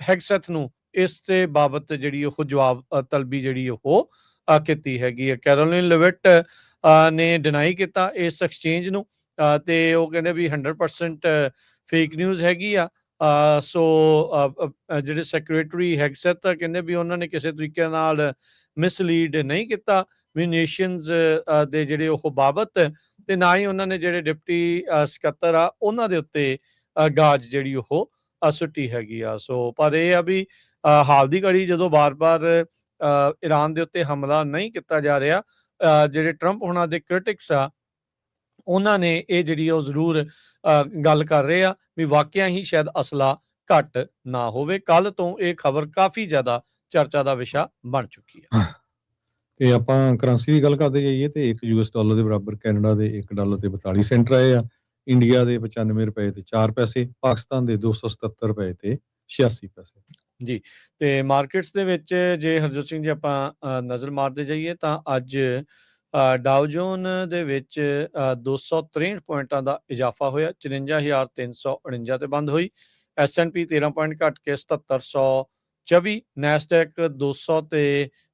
ਹੈਗਸਥ ਨੂੰ ਇਸ ਦੇ ਬਾਬਤ ਜਿਹੜੀ ਉਹ ਜਵਾਬ ਤਲਬੀ ਜਿਹੜੀ ਉਹ ਕੀਤੀ ਹੈਗੀ ਹੈ। ਕੈਰੋਲਿਨ ਲੈਵਿਟ ਨੇ ਡਿਨਾਈ ਕੀਤਾ ਇਸ ਐਕਸਚੇਂਜ ਨੂੰ ਤੇ ਉਹ ਕਹਿੰਦੇ ਵੀ 100% ਫੇਕ ਨਿਊਜ਼ ਹੈਗੀ ਆ। ਸੋ ਜਿਹੜੇ ਸੈਕਟਰੀ ਹੈਗਸਥ ਕਹਿੰਦੇ ਵੀ ਉਹਨਾਂ ਨੇ ਕਿਸੇ ਤਰੀਕੇ ਨਾਲ ਮਿਸਲੀਡ ਨਹੀਂ ਕੀਤਾ ਵੀ ਨੇਸ਼ਨਸ ਦੇ ਜਿਹੜੇ ਉਹ ਬਾਬਤ, ਤੇ ਨਾ ਹੀ ਉਹਨਾਂ ਨੇ ਜਿਹੜੇ ਡਿਪਟੀ ਸਕੱਤਰ ਆ ਉਹਨਾਂ ਦੇ ਉੱਤੇ ਗਾਜ ਜਿਹੜੀ ਉਹ ਸੁੱਟੀ ਹੈਗੀ ਆ। ਸੋ ਪਰ ਇਹ ਆ ਵੀ ਹਾਲ ਦੀ ਘੜੀ ਜਦੋਂ ਬਾਰ-ਬਾਰ ਈਰਾਨ ਦੇ ਉੱਤੇ ਹਮਲਾ ਨਹੀਂ ਕੀਤਾ ਜਾ ਰਿਹਾ, ਜਿਹੜੇ ਟਰੰਪ ਹੁਣਾਂ ਦੇ ਕ੍ਰਿਟਿਕਸ ਆ ਉਹਨਾਂ ਨੇ ਇਹ ਜਿਹੜੀ ਉਹ ਜ਼ਰੂਰ ਗੱਲ ਕਰ ਰਹੇ ਆ ਵੀ ਵਾਕਿਆ ਹੀ ਸ਼ਾਇਦ ਅਸਲਾ ਘੱਟ ਨਾ ਹੋਵੇ। ਕੱਲ ਤੋਂ ਇਹ ਖਬਰ ਕਾਫੀ ਜ਼ਿਆਦਾ ਚਰਚਾ ਦਾ ਵਿਸ਼ਾ ਬਣ ਚੁੱਕੀ ਹੈ। ਤੇ ਆਪਾਂ ਕਰੰਸੀ ਦੀ ਗੱਲ ਕਰਦੇ ਜਾਈਏ ਤੇ $1 ਦੇ ਬਰਾਬਰ ਕੈਨੇਡਾ ਦੇ $1 ਤੇ 42 ਸੈਂਟ ਰਹੇ ਆ, ਇੰਡੀਆ ਦੇ 95 ਰੁਪਏ ਤੇ 4 ਪੈਸੇ, ਪਾਕਿਸਤਾਨ ਦੇ 277 ਰੁਪਏ ਤੇ 86 ਪੈਸੇ ਜੀ। ਤੇ ਮਾਰਕੀਟਸ ਦੇ ਵਿੱਚ ਜੇ ਹਰਜੋਤ ਸਿੰਘ ਜੀ ਆਪਾਂ ਨਜ਼ਰ ਮਾਰਦੇ ਜਾਈਏ ਤਾਂ ਅੱਜ ਡਾਓ ਜੋਨ ਦੇ ਵਿੱਚ 263 ਪੁਆਇੰਟਾਂ ਦਾ ਇਜ਼ਾਫਾ ਹੋਇਆ, 54,349 ਤੇ ਬੰਦ ਹੋਈ। S&P 13 ਪੁਆਇੰਟ ਘੱਟ ਕੇ 7724, ਨੈਸਡੈਕ 200 ਤੇ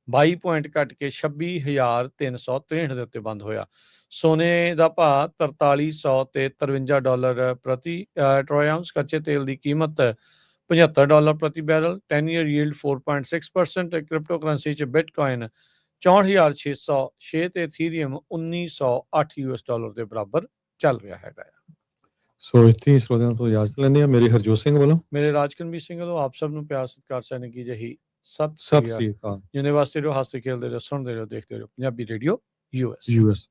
22 ਪੁਆਇੰਟ ਘੱਟ ਕੇ 26,363 ਦੇ ਉੱਤੇ ਬੰਦ ਹੋਇਆ। ਸੋਨੇ ਦਾ ਭਾਅ 4300 ਤੇ $53 ਪ੍ਰਤੀ ਟਰੋਏ ਆਉਂਸ, ਕੱਚੇ ਤੇਲ ਦੀ ਕੀਮਤ $75 ਪ੍ਰਤੀ barrel, 10 year yield 4.6%, crypto currency 'ਚ ਬਿਟਕੋਇਨ 64,606 ਤੇ ਇਥੀਰੀਅਮ $1908 ਦੇ ਬਰਾਬਰ ਚੱਲ ਰਿਹਾ ਹੈਗਾ। ਸੋ ਇੱਥੇ ਸਰੋਤਿਆਂ ਤੋਂ ਇਜਾਜ਼ਤ ਲੈਂਦੇ ਆ। ਮੇਰੇ ਹਰਜੋਤ ਸਿੰਘ ਵੱਲੋਂ, ਮੇਰੇ ਰਾਜਕਨਵੀਰ ਸਿੰਘ ਵੱਲੋਂ ਆਪ ਸਭ ਨੂੰ ਪਿਆਰ ਸਤਿਕਾਰ ਸੈਨਿਕ ਕੀ ਜਹੀ ਸਤਿ ਸਤਿ ਸ੍ਰੀ ਸ੍ਰੀ ਅਕਾਲ। ਯੂਨੀਵਰਸਿਟੀ ਹੱਸਦੇ ਖੇਲਦੇ ਰਹੋ, ਸੁਣਦੇ ਰਹੋ, ਦੇਖਦੇ ਰਹੋ ਪੰਜਾਬੀ ਰੇਡੀਓ US।